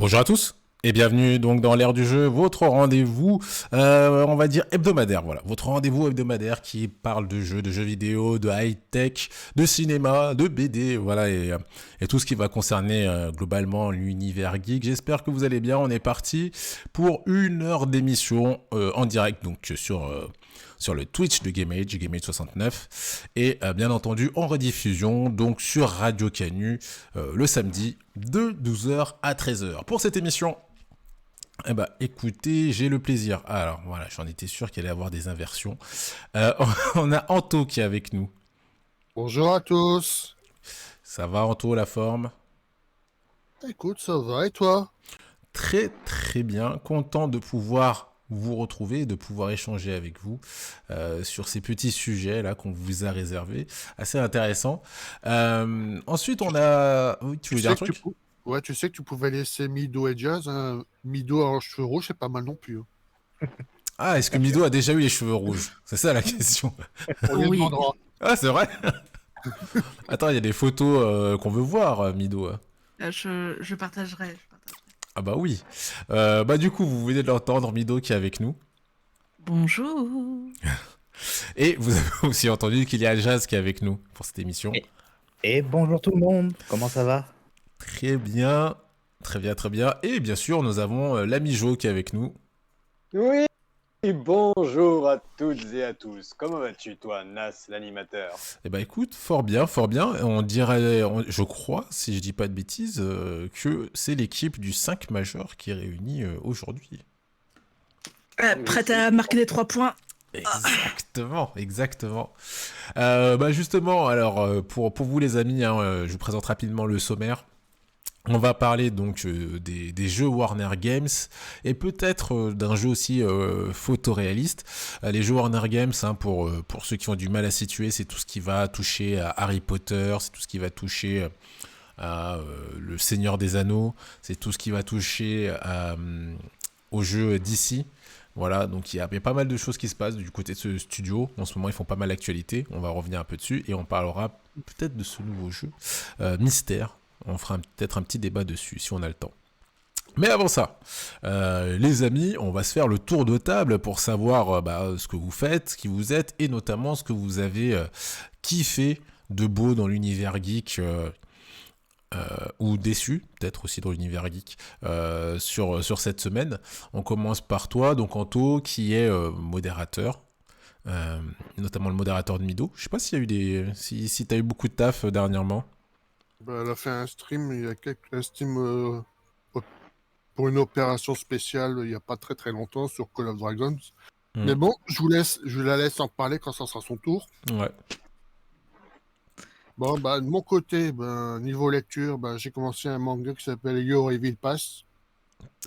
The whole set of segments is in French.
Bonjour à tous et bienvenue donc dans l'ère du jeu, votre rendez-vous, on va dire hebdomadaire, voilà, votre rendez-vous hebdomadaire qui parle de jeux vidéo, de high-tech, de cinéma, de BD, voilà, et tout ce qui va concerner globalement l'univers geek. J'espère que vous allez bien, on est parti pour une heure d'émission en direct, donc sur le Twitch de GameAge 69, et bien entendu en rediffusion, donc sur Radio Canu, le samedi de 12h à 13h. Pour cette émission, eh ben, écoutez, j'ai le plaisir. Alors voilà, j'en étais sûr qu'il allait y avoir des inversions. Euh, on a Anto qui est avec nous. Bonjour à tous. Ça va Anto, la forme? Écoute, ça va et toi? Très très bien, content de pouvoir vous retrouver et de pouvoir échanger avec vous sur ces petits sujets là qu'on vous a réservés, assez intéressant. Ensuite Tu, on a... Oui, tu tu veux dire un sais que tu truc? pou- Ouais, tu sais que tu pouvais laisser Mido et Jazz, hein. Mido en cheveux rouges, c'est pas mal non plus, hein. Ah, est-ce que Mido a déjà eu les cheveux rouges? C'est ça la question. On lui Oui, demandera. Ah, c'est vrai? Attends, il y a des photos qu'on veut voir, Mido. je partagerai. Ah bah oui. Bah du coup, vous venez de l'entendre, Mido qui est avec nous. Bonjour. Et vous avez aussi entendu qu'il y a Jazz qui est avec nous pour cette émission. Et, et bonjour tout le monde, comment ça va? Très bien, très bien, très bien. Et bien sûr, nous avons l'ami Jo qui est avec nous. Oui, bonjour à toutes et à tous. Comment vas-tu, toi, Nas, l'animateur? Eh bah écoute, fort bien, fort bien. On dirait, je crois, si je dis pas de bêtises, que c'est l'équipe du 5 majeur qui est réunie aujourd'hui. Prête à marquer les 3 points. Exactement, exactement. Bah justement, alors pour vous les amis, hein, je vous présente rapidement le sommaire. On va parler donc des jeux Warner Games et peut-être d'un jeu aussi photoréaliste. Les jeux Warner Games, hein, pour ceux qui ont du mal à situer, c'est tout ce qui va toucher à Harry Potter, c'est tout ce qui va toucher à Le Seigneur des Anneaux, c'est tout ce qui va toucher aux jeux DC. Voilà, donc il y a pas mal de choses qui se passent du côté de ce studio. En ce moment, ils font pas mal d'actualité. On va revenir un peu dessus et on parlera peut-être de ce nouveau jeu, Mystère. On fera peut-être un petit débat dessus si on a le temps. Mais avant ça, les amis, on va se faire le tour de table pour savoir ce que vous faites, qui vous êtes, et notamment ce que vous avez kiffé de beau dans l'univers geek, ou déçu, peut-être aussi dans l'univers geek, sur cette semaine. On commence par toi, donc Anto, qui est modérateur, notamment le modérateur de Mido. Je sais pas s'il y a eu si t'as eu beaucoup de taf dernièrement. Bah, elle a fait un stream, un stream pour une opération spéciale il n'y a pas très très longtemps sur Call of Dragons. Mais bon, je la laisse en parler quand ça sera son tour. Ouais. Bon, bah, de mon côté, niveau lecture, j'ai commencé un manga qui s'appelle Your Evil Pass.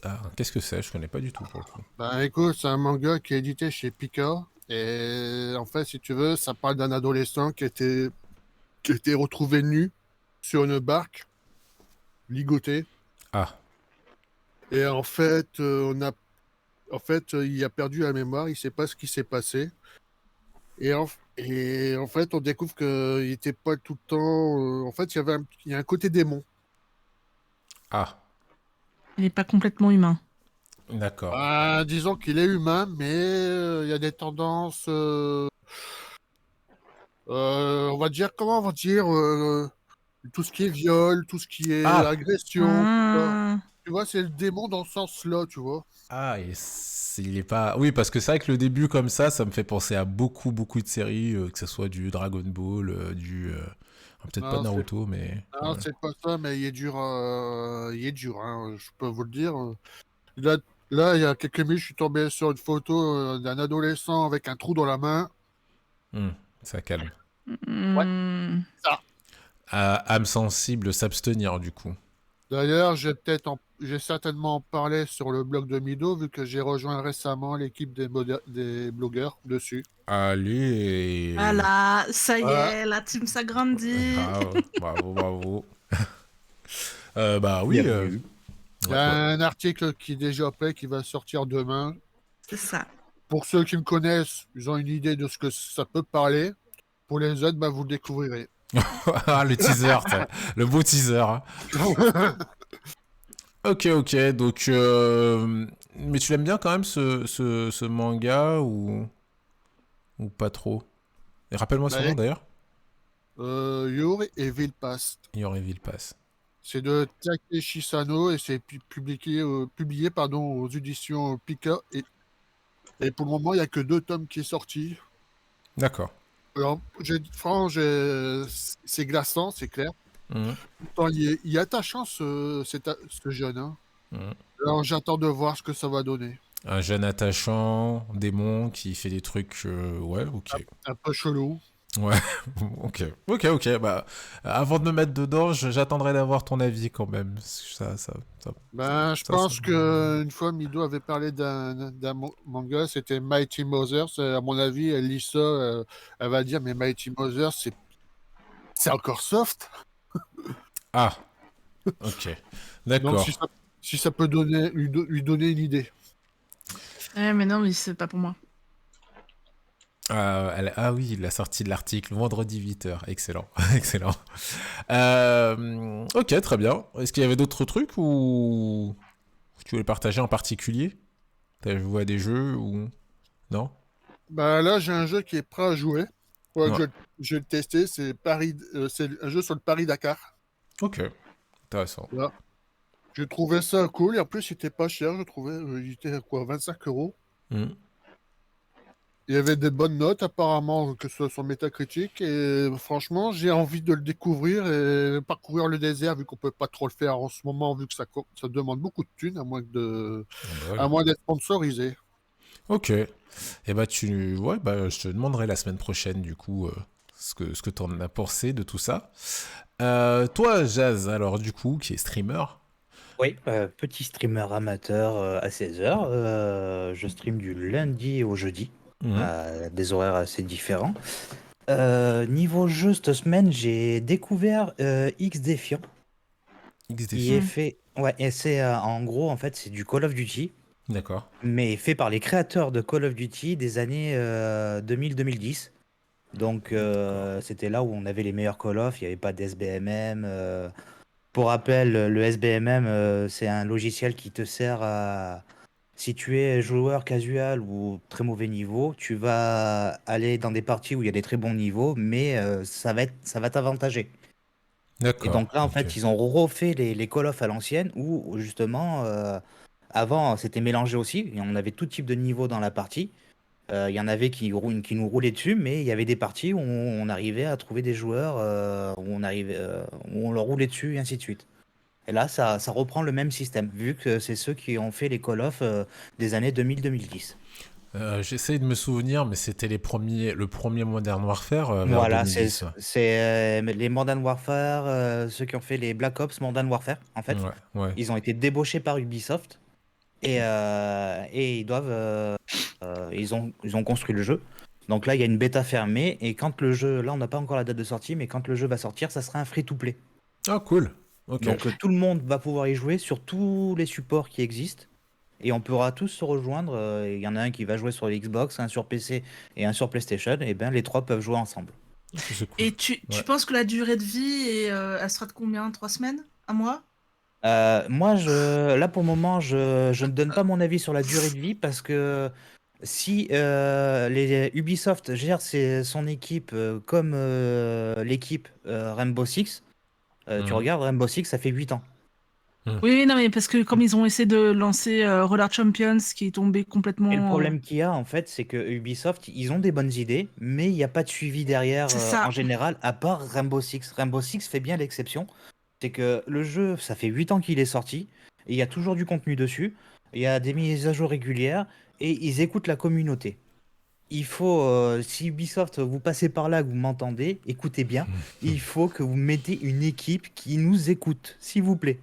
Ah, qu'est-ce que c'est? Je connais pas du tout pour le coup. Écoute, c'est un manga qui est édité chez Pika. Et en fait, si tu veux, ça parle d'un adolescent qui était retrouvé nu sur une barque, ligoté. Ah. Et en fait, il a perdu la mémoire, il sait pas ce qui s'est passé. Et en fait, on découvre qu'il était pas tout le temps. En fait, il y a un côté démon. Ah. Il n'est pas complètement humain. D'accord. Disons qu'il est humain, mais il y a des tendances. On va dire, comment on va dire, tout ce qui est viol, tout ce qui est agression. Tu vois, c'est le démon dans ce sens-là, tu vois. Ah, il est pas... Oui, parce que c'est vrai que le début comme ça me fait penser à beaucoup, beaucoup de séries, que ce soit du Dragon Ball, peut-être pas Non, Naruto, mais... non, ouais. c'est pas ça, mais il est dur, hein, je peux vous le dire. Là, il y a quelques minutes, je suis tombé sur une photo d'un adolescent avec un trou dans la main. Ça calme. Ouais. Ça. Âme sensible, s'abstenir du coup. D'ailleurs, j'ai certainement en parlé sur le blog de Mido, vu que j'ai rejoint récemment l'équipe des blogueurs dessus. Allez. Voilà, ça y Voilà. est, la team s'agrandit. Bravo, bravo. Bah oui. Bienvenue. Il y a un article qui est déjà prêt, qui va sortir demain. C'est ça. Pour ceux qui me connaissent, ils ont une idée de ce que ça peut parler. Pour les autres, vous le découvrirez. Le teaser, le beau teaser. Hein. Ok, donc... Mais tu l'aimes bien quand même ce manga ou pas trop? Et rappelle-moi son Bah, nom d'ailleurs. Your Evil Past. Yoreville Pass. C'est de Takeshi Sano et c'est publié aux éditions Pika. Et pour le moment, il n'y a que 2 tomes qui est sorti. D'accord. Alors, franchement, c'est glaçant, c'est clair. Mhm, Pourtant, il est attachant, ce jeune. Hein. mhm. Alors, j'attends de voir ce que ça va donner. Un jeune attachant, démon, qui fait des trucs... ouais, ok. Un peu chelou. Ouais, ok. Bah, avant de me mettre dedans, j'attendrai d'avoir ton avis quand même. Parce que Ben, je ça. pense qu'une fois, Mido avait parlé d'un manga, c'était Mighty Mothers. À mon avis, elle lit ça, elle va dire, mais Mighty Mothers, c'est encore soft. Ah, ok. Donc, D'accord. si ça peut lui donner une idée. Mais non, mais c'est pas pour moi. Ah oui, la sortie de l'article, vendredi 8h. Excellent. Excellent. Ok, très bien. Est-ce qu'il y avait d'autres trucs ou tu voulais partager en particulier? T'as joué à des jeux ou... Non? Ben, là, j'ai un jeu qui est prêt à jouer. Ouais, Ouais. je vais le tester. C'est un jeu sur le Paris-Dakar. Ok, intéressant. Là. J'ai trouvé ça cool. Et en plus, il était pas cher, je trouvais. Il était à quoi, 25 €. Hmm. Il y avait des bonnes notes apparemment, que ce soit sur Metacritic. Et franchement, j'ai envie de le découvrir et parcourir le désert, vu qu'on peut pas trop le faire en ce moment, vu que ça demande beaucoup de thunes, Ah bah ouais. à moins d'être sponsorisé. Ok. Et bah ouais, bah je te demanderai la semaine prochaine du coup ce que t'en as pensé de tout ça. Toi, Jazz, alors du coup, qui est streamer. Oui, petit streamer amateur à 16h. Je stream du lundi au jeudi, Mhm. à des horaires assez différents. Niveau jeu, cette semaine, j'ai découvert X Defiant. X Il est Defiant. Mm. fait. Ouais, et c'est en gros, en fait, c'est du Call of Duty, D'accord. mais fait par les créateurs de Call of Duty des années 2000-2010. Donc, D'accord. c'était là où on avait les meilleurs Call of, il n'y avait pas d'SBMM. Pour rappel, le SBMM, c'est un logiciel qui te sert à... Si tu es joueur casual ou très mauvais niveau, tu vas aller dans des parties où il y a des très bons niveaux, mais ça va t'avantager. Et D'accord. donc là, en Ok. fait, ils ont refait les Call of à l'ancienne, où justement, avant, c'était mélangé aussi, et on avait tout type de niveau dans la partie. Il y en avait qui nous roulaient dessus, mais il y avait des parties où on arrivait à trouver des joueurs où on leur roulait dessus, et ainsi de suite. Et là, ça reprend le même système, vu que c'est ceux qui ont fait les Call of des années 2000-2010. J'essaye de me souvenir, mais c'était le premier Modern Warfare vers Voilà, c'est 2010. Ouais, les Modern Warfare, ceux qui ont fait les Black Ops Modern Warfare, en fait. ouais. Ouais. Ils ont été débauchés par Ubisoft et ils doivent, ils ont construit le jeu. Donc là, il y a une bêta fermée et quand le jeu, là, on n'a pas encore la date de sortie, mais quand le jeu va sortir, ça sera un free-to-play. Ah, cool. Ok. Donc tout le monde va pouvoir y jouer sur tous les supports qui existent et on pourra tous se rejoindre. Il y en a un qui va jouer sur Xbox, un sur PC et un sur PlayStation. Et bien les trois peuvent jouer ensemble. C'est cool. Et tu Ouais. penses que la durée de vie, elle sera de combien? 3 semaines? Un mois? Moi, là pour le moment, je ne donne pas mon avis sur la durée de vie parce que si les Ubisoft gère son équipe comme l'équipe Rainbow Six, tu Mhm. regardes Rainbow Six, ça fait 8 ans. Oui, non, mais parce que comme ils ont essayé de lancer Roller Champions, qui est tombé Et le complètement. problème qu'il y a, en fait, c'est que Ubisoft, ils ont des bonnes idées, mais il n'y a pas de suivi derrière C'est en ça. général, à part Rainbow Six. Rainbow Six fait bien l'exception. C'est que le jeu, ça fait 8 ans qu'il est sorti, et il y a toujours du contenu dessus, il y a des mises à jour régulières, et ils écoutent la communauté. Il faut, si Ubisoft, vous passez par là, que vous m'entendez, écoutez bien, il faut que vous mettez une équipe qui nous écoute, s'il vous plaît.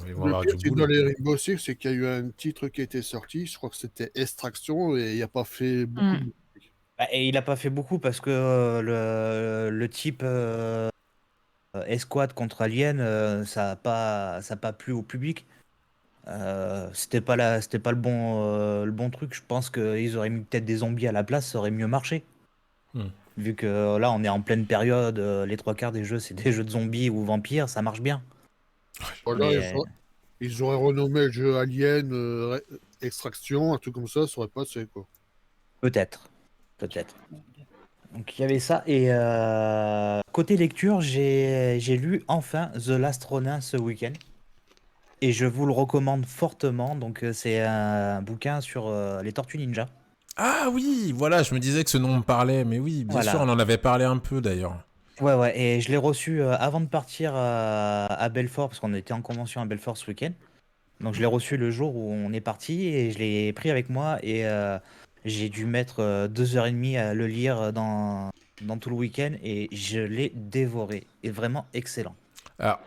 Ils vont Le avoir pire, du c'est dans boulot. les Rainbow Six, c'est qu'il y a eu un titre qui a été sorti, je crois que c'était Extraction, et il n'a pas fait beaucoup Mm. de... Bah, et il n'a pas fait beaucoup parce que le type Escouade contre Alien, ça a pas plu au public. C'était pas le bon truc. Je pense qu'ils auraient mis peut-être des zombies à la place, ça aurait mieux marché. Hmm. Vu que là, on est en pleine période, les trois quarts des jeux, c'est des jeux de zombies ou vampires, ça marche bien. Voilà, Mais ils auraient renommé le jeu Alien Extraction, un truc comme ça aurait passé, quoi. peut-être. Peut-être. Donc il y avait ça. Et côté lecture, j'ai lu enfin The Last Ronin ce week-end. Et je vous le recommande fortement. Donc c'est un bouquin sur les Tortues Ninja. Ah oui, voilà, je me disais que ce nom me parlait, mais oui, bien sûr, on Voilà. en avait parlé un peu d'ailleurs. Ouais, ouais. Et je l'ai reçu avant de partir à Belfort, parce qu'on était en convention à Belfort ce week-end. Donc je l'ai reçu le jour où on est parti et je l'ai pris avec moi. Et j'ai dû mettre 2 heures et demie à le lire dans tout le week-end. Et je l'ai dévoré. Et vraiment excellent. Alors,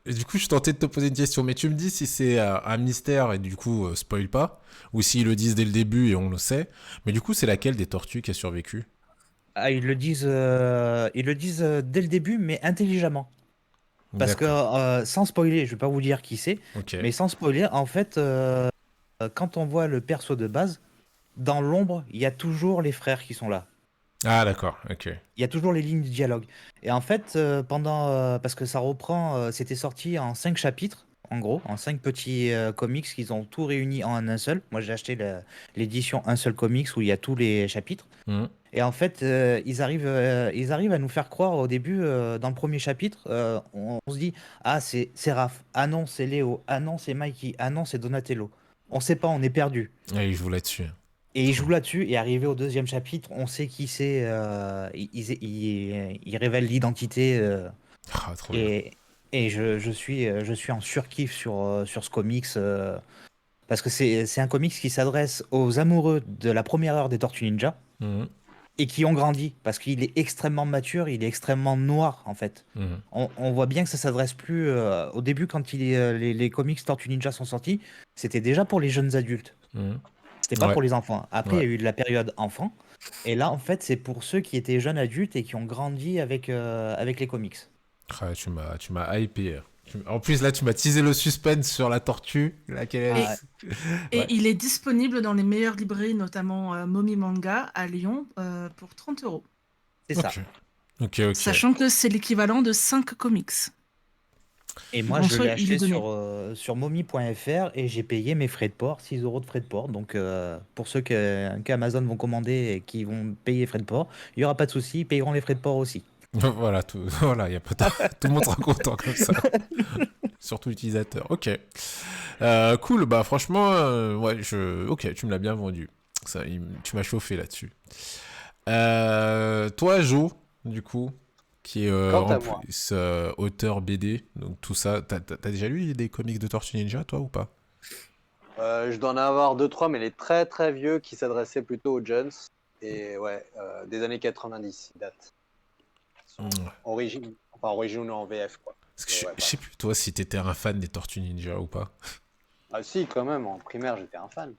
du coup, je suis tenté de te poser une question, mais tu me dis si c'est un mystère et du coup, spoil pas, ou s'ils le disent dès le début et on le sait. Mais du coup, c'est laquelle des tortues qui a survécu? Ah, ils le disent dès le début, mais intelligemment. Parce que, D'accord, sans spoiler, je vais pas vous dire qui c'est, ok. mais sans spoiler, en fait, quand on voit le perso de base, dans l'ombre, il y a toujours les frères qui sont là. Ah d'accord, ok. Il y a toujours les lignes de dialogue. Et en fait, parce que ça reprend, c'était sorti en 5 chapitres, en gros, en 5 petits comics qu'ils ont tout réuni en un seul. Moi, j'ai acheté l'édition un seul comics où il y a tous les chapitres. Mhm. Et en fait, ils arrivent à nous faire croire au début, dans le premier chapitre, on se dit, ah, c'est Raph, ah non, c'est Léo, ah non, c'est Mikey, ah non, c'est Donatello. On sait pas, on est perdu. Ah, il joue là-dessus. Et ils Trop jouent bien. là-dessus, et arrivé au deuxième chapitre, on sait qui c'est, ils révèlent l'identité, Ah, trop bien. et, je suis en surkiff sur ce comics, parce que c'est un comics qui s'adresse aux amoureux de la première heure des Tortues Ninja Mhm. et qui ont grandi parce qu'il est extrêmement mature, il est extrêmement noir en fait. Mhm. On voit bien que ça s'adresse plus au début quand les comics Tortue Ninja sont sortis, c'était déjà pour les jeunes adultes, Mhm. c'était pas Ouais, pour les enfants. Après il y ouais. a eu de la période enfant et là en fait c'est pour ceux qui étaient jeunes adultes et qui ont grandi avec les comics. Ah, tu m'as hypé. En plus, là, tu m'as teasé le suspense sur la tortue. Laquelle Et, Ah, est... et Ouais. il est disponible dans les meilleures librairies, notamment Momi Manga à Lyon, pour 30 €. c'est Ok. ça. Ok, ok. Sachant que c'est l'équivalent de 5 comics. Et moi En je soi, l'ai il est acheté donné. sur momi.fr et j'ai payé mes frais de port, 6 euros de frais de port. Donc pour ceux qu'Amazon vont commander et qui vont payer frais de port, il n'y aura pas de souci, ils payeront les frais de port aussi. Voilà, voilà, y a pas de... tout le monde sera content comme ça. Surtout l'utilisateur. Ok. Cool, bah franchement, ouais, ok, tu me l'as bien vendu. Tu m'as chauffé là-dessus. Toi, Jo, du coup, qui est Quant en à moi, plus auteur BD, donc tout ça, t'as déjà lu des comics de Tortue Ninja, toi, ou pas? je dois en avoir deux, trois, mais les très très vieux qui s'adressaient plutôt aux jeunes. Et ouais, des années 90, ils datent. Ils sont Hmm. enfin originaux en VF, quoi. Parce que Mais ouais, je voilà. sais plus, toi, si t'étais un fan des Tortues Ninja ou pas. Ah si, quand même, en primaire, j'étais un fan.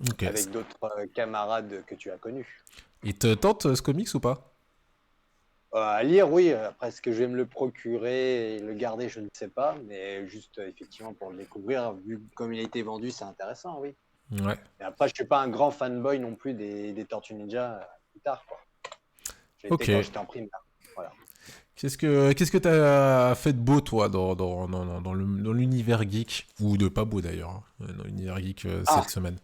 Ok. Avec d'autres camarades que tu as connus. Il te tente ce comics ou pas? À lire, oui. Après, est-ce que je vais me le procurer et le garder, je ne sais pas. Mais juste, effectivement, pour le découvrir, vu comme il a été vendu, c'est intéressant, oui. Ouais. Et après, je suis pas un grand fanboy non plus des Tortues Ninja plus tard, quoi. J'ai été Ok. quand j'étais en primaire. Voilà. Qu'est-ce que t'as fait de beau, toi, dans l'univers geek? Ou de pas beau, d'ailleurs, hein, dans l'univers geek Ah, cette semaine.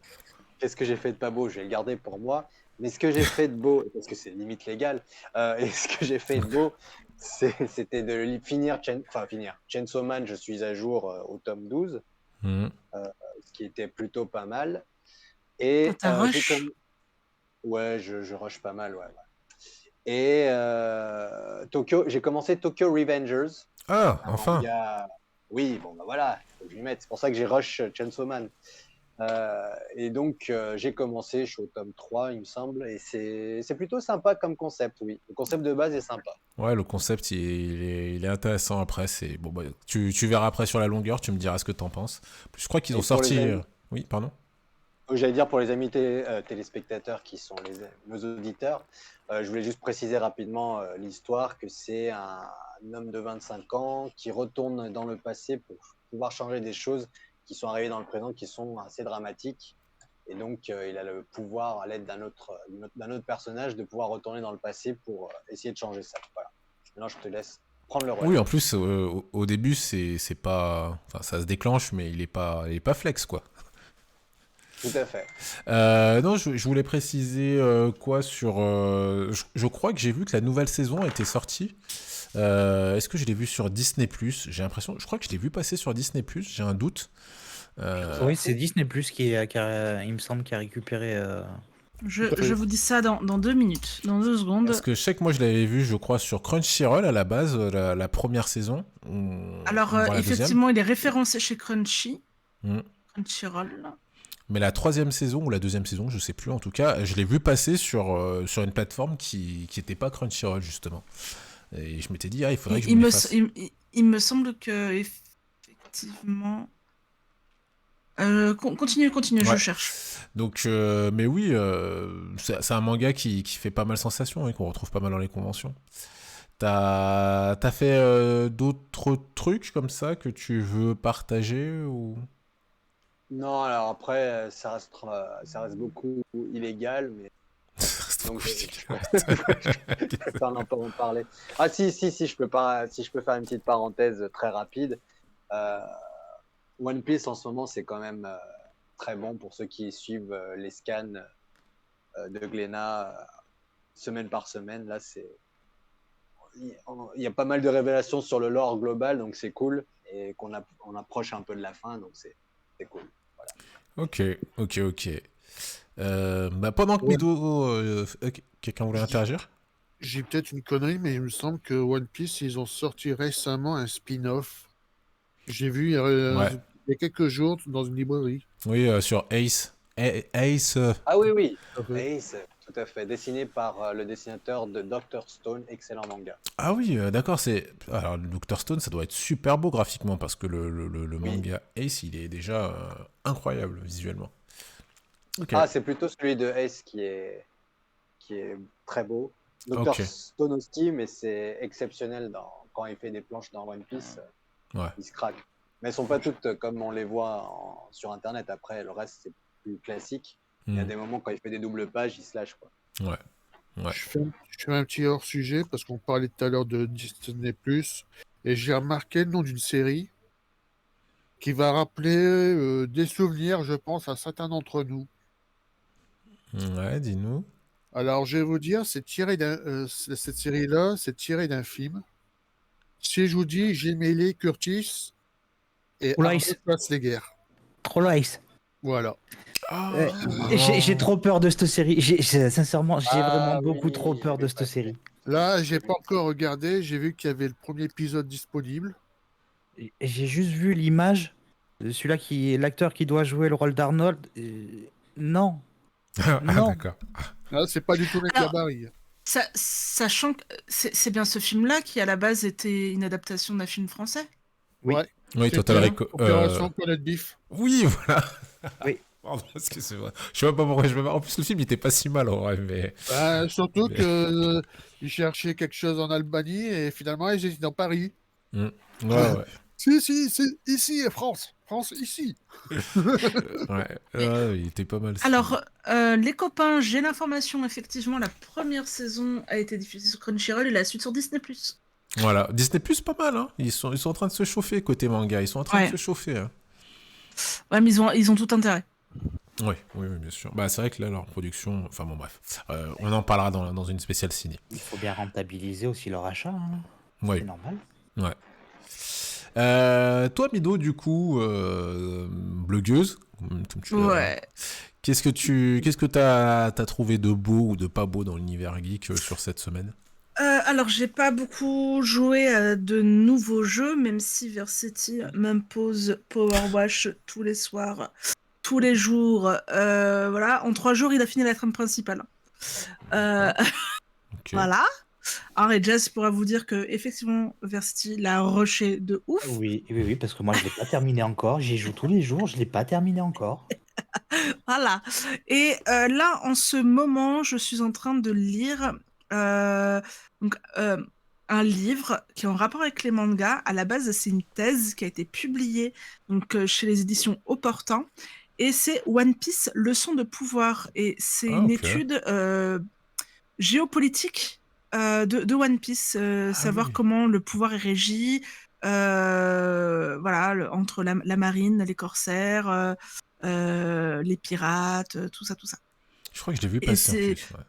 qu'est-ce que j'ai fait de pas beau? Je vais le garder pour moi. Mais ce que j'ai fait de beau, parce que c'est limite légal, et ce que j'ai fait de beau, c'était de finir, finir. Chainsaw Man, je suis à jour au tome 12, Mhm. ce qui était plutôt pas mal. T'as Et ta j'ai rush. comme. Ouais, je rush pas mal, ouais. Et j'ai commencé Tokyo Revengers. Ah, Un enfin. manga. Oui, bon, bah voilà, faut que je m'y mette. C'est pour ça que j'ai rush Chainsaw Man. Et donc, j'ai commencé, je suis au tome 3, il me semble, et c'est plutôt sympa comme concept, oui. Le concept de base est sympa. Ouais, le concept, il est intéressant après. Bon, bah, tu verras après sur la longueur, tu me diras ce que t'en penses. Je crois qu'ils ont Et pour les sorti. amis, Oui, pardon. j'allais dire pour les amis téléspectateurs qui sont nos auditeurs, je voulais juste préciser rapidement l'histoire que c'est un homme de 25 ans qui retourne dans le passé pour pouvoir changer des choses qui sont arrivées dans le présent qui sont assez dramatiques. Et donc, il a le pouvoir, à l'aide d'un autre personnage, de pouvoir retourner dans le passé pour essayer de changer ça. Voilà. Maintenant, je te laisse prendre le relais. Oui, en plus, au début, c'est pas... Enfin, ça se déclenche, mais il est pas flex, quoi. Tout à fait. Non, je voulais préciser quoi sur... je crois que j'ai vu que la nouvelle saison était sortie. Est-ce que je l'ai vu sur Disney+? J'ai l'impression... Je crois que je l'ai vu passer sur Disney+, j'ai un doute. Oui, c'est Disney Plus il me semble, qui a récupéré. Je vous dis ça dans 2 minutes, dans 2 secondes. Parce que je sais que moi, je l'avais vu, je crois, sur Crunchyroll à la base, la première saison. Alors, effectivement, il est référencé chez Crunchyroll. Mais la troisième saison ou la deuxième saison, je sais plus en tout cas, je l'ai vu passer sur une plateforme qui était pas Crunchyroll justement. Et je m'étais dit, il faudrait que je me le fasse. Il me semble que effectivement. Continue, Ouais. je cherche. Donc, mais oui, c'est un manga qui fait pas mal sensation et qu'on retrouve pas mal dans les conventions. T'as fait d'autres trucs comme ça que tu veux partager ou... Non, alors après, ça reste beaucoup illégal, mais donc je peux pas en parler. Ah si, je peux pas, si je peux faire une petite parenthèse très rapide. One Piece en ce moment, c'est quand même très bon pour ceux qui suivent les scans de Glénat semaine par semaine. Là, il y a pas mal de révélations sur le lore global, donc c'est cool, et on approche un peu de la fin, donc c'est cool. Voilà. Ok. Pendant que Ouais. Mido, quelqu'un voulait interagir? J'ai peut-être une connerie, mais il me semble que One Piece, ils ont sorti récemment un spin-off. J'ai vu Ouais. il y a quelques jours dans une librairie. Oui, sur Ace. Ace. Ah oui, Tout à fait. Ace, tout à fait, dessiné par le dessinateur de Dr. Stone, excellent manga. Ah oui, d'accord, c'est... Alors, le Dr. Stone, ça doit être super beau graphiquement, parce que le Oui. manga Ace, il est déjà incroyable visuellement. Ok. Ah, c'est plutôt celui de Ace qui est très beau. Dr. Ok. Stone aussi, mais c'est exceptionnel quand il fait des planches dans One Piece, Ouais. il se craque. Mais elles sont pas toutes comme on les voit sur Internet. Après, le reste, c'est plus classique. Il y a des moments quand il fait des doubles pages, il se lâche, quoi. Ouais. Je fais un petit hors-sujet parce qu'on parlait tout à l'heure de Disney+, et j'ai remarqué le nom d'une série qui va rappeler des souvenirs, je pense, à certains d'entre nous. Ouais, dis-nous. Alors, je vais vous dire, cette série-là, c'est tiré d'un film. Si je vous dis Jamie Lee Curtis et Oula, Arnold Schwarzenegger. Trollocs. Voilà. J'ai trop peur de cette série. Sincèrement, j'ai Ah vraiment beaucoup oui, trop peur j'ai de vu cette passer. série. Là, j'ai pas encore regardé. J'ai vu qu'il y avait le premier épisode disponible. J'ai juste vu l'image de l'acteur qui doit jouer le rôle d'Arnold. Non, non. D'accord. Là, c'est pas du tout le même Alors, gabarit. Sachant que c'est bien ce film-là qui, à la base, était une adaptation d'un film français. Oui. Ouais. Oui, C'était Total Recall. Opération Colette Bif. Oui, voilà. Oui. Pardon, excusez-moi. Je sais même pas pourquoi En plus, le film, il était pas si mal, en vrai, mais... Surtout Mais- que ils cherchaient quelque chose en Albanie et finalement ils étaient dans Paris. Ouais. Si, ici, France, ici. Ouais, il était pas mal. Alors, les copains, j'ai l'information, effectivement, la première saison a été diffusée sur Crunchyroll et la suite sur Disney+. Voilà. Disney+, pas mal, hein. Ils sont en train de se chauffer, côté manga. Ils sont en train de se chauffer, hein. Ouais, mais ils ont tout intérêt. Oui, bien sûr. Bah, c'est vrai que là, leur production... Enfin, bon, bref. On en parlera dans une spéciale ciné. Il faut bien rentabiliser aussi leur achat. Hein. Oui. C'est normal. Ouais. Toi, Mido, du coup, blogueuse, comme tu l'as. Ouais. Qu'est-ce que t'as trouvé de beau ou de pas beau dans l'univers geek sur cette semaine? Alors, j'ai pas beaucoup joué à de nouveaux jeux, même si Versity m'impose Power Wash tous les soirs, tous les jours. Voilà, en 3 jours, il a fini la trame principale. Ok. Voilà. Alors, et Jazz pourra vous dire que effectivement, Versity l'a rushé de ouf. Oui, parce que moi, je l'ai pas terminé encore. J'y joue tous les jours, je l'ai pas terminé encore. Voilà. Et là, en ce moment, je suis en train de lire un livre qui est en rapport avec les mangas. À la base, c'est une thèse qui a été publiée chez les éditions Opportun. Et c'est One Piece, leçon de pouvoir. Et c'est une ok. étude géopolitique de One Piece, savoir oui. comment le pouvoir est régi, voilà, entre la marine, les corsaires, les pirates, tout ça, tout ça. Je crois que je l'ai vu Et passer en c'est plus. Ouais.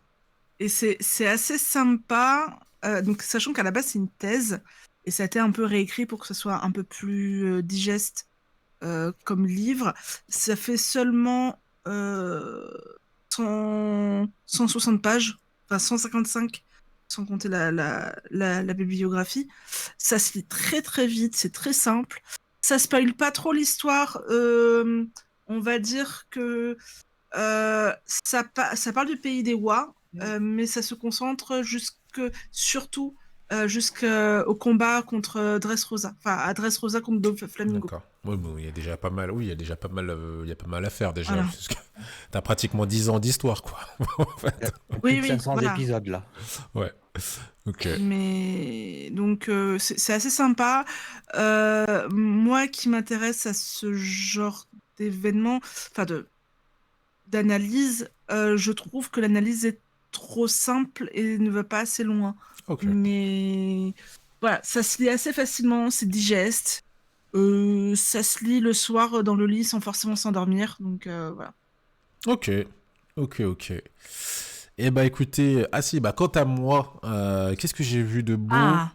et c'est assez sympa, donc sachant qu'à la base c'est une thèse et ça a été un peu réécrit pour que ce soit un peu plus digeste comme livre. Ça fait seulement 160 pages, enfin 155 sans compter la bibliographie. Ça se lit très très vite, c'est très simple. Ça spoile pas trop l'histoire. On va dire que ça parle du pays des Wa, mais ça se concentre surtout jusqu'au combat contre Dressrosa. Enfin, à Dressrosa contre Doflamingo. D'accord. Ouais, bon, il y a déjà pas mal. Oui, il y a déjà pas mal. Il y a pas mal à faire déjà. Voilà. Parce que t'as pratiquement 10 ans d'histoire, quoi. En fait. Il y a Oui, plus de oui, 500 voilà. épisodes là. Ouais. Ok. Mais donc c'est assez sympa. Moi qui m'intéresse à ce genre d'événement, enfin d'analyse, je trouve que l'analyse est trop simple et ne va pas assez loin. Ok. Mais voilà, ça se lit assez facilement, c'est digeste. Ça se lit le soir dans le lit sans forcément s'endormir. Donc voilà. Ok. Ok. Ok. Eh bah écoutez, ah si, bah quant à moi, qu'est-ce que j'ai vu de beau? Ah,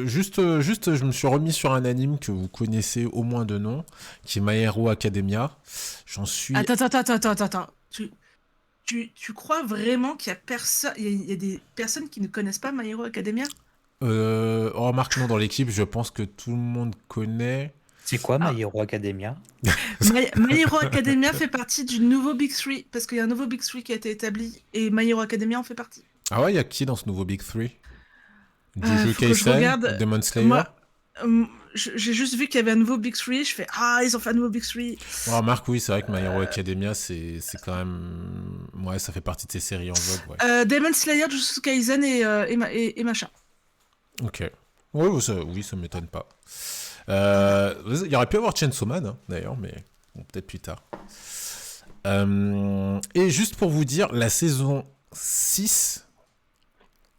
Juste, je me suis remis sur un anime que vous connaissez au moins de nom, qui est My Hero Academia. J'en suis... attends. Tu crois vraiment qu'il y a personne, il y a des personnes qui ne connaissent pas My Hero Academia? remarque, non, dans l'équipe, je pense que tout le monde connaît. C'est quoi Ah, My Hero Academia? My Hero Academia fait partie du nouveau Big Three, parce qu'il y a un nouveau Big Three qui a été établi, et My Hero Academia en fait partie. Ah ouais, il y a qui dans ce nouveau Big Three? Jujutsu Faut que je Kaisen, regarde. Demon Slayer? Moi, j'ai juste vu qu'il y avait un nouveau Big Three, je fais ah, ils ont fait un nouveau Big Three. Ouais, remarque, oui, c'est vrai que My Hero Academia, c'est quand même... Ouais, ça fait partie de ces séries en vogue, ouais. Demon Slayer, Jujutsu Kaisen et machin. Ok. Ouais, oui, ça m'étonne pas. Il y aurait pu avoir Chainsaw Man, hein, d'ailleurs, mais bon, peut-être plus tard. Et juste pour vous dire, la saison 6,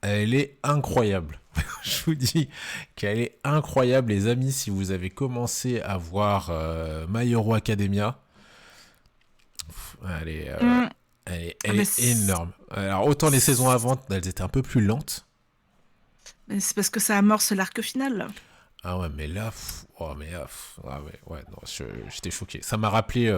elle est incroyable. Je vous dis qu'elle est incroyable, les amis. Si vous avez commencé à voir My Hero Academia, elle est, Mm. elle est énorme. Alors, autant les saisons avant, elles étaient un peu plus lentes. Mais c'est parce que ça amorce l'arc final. Ah ouais, mais là, ah ouais, non, j'étais choqué. Ça m'a rappelé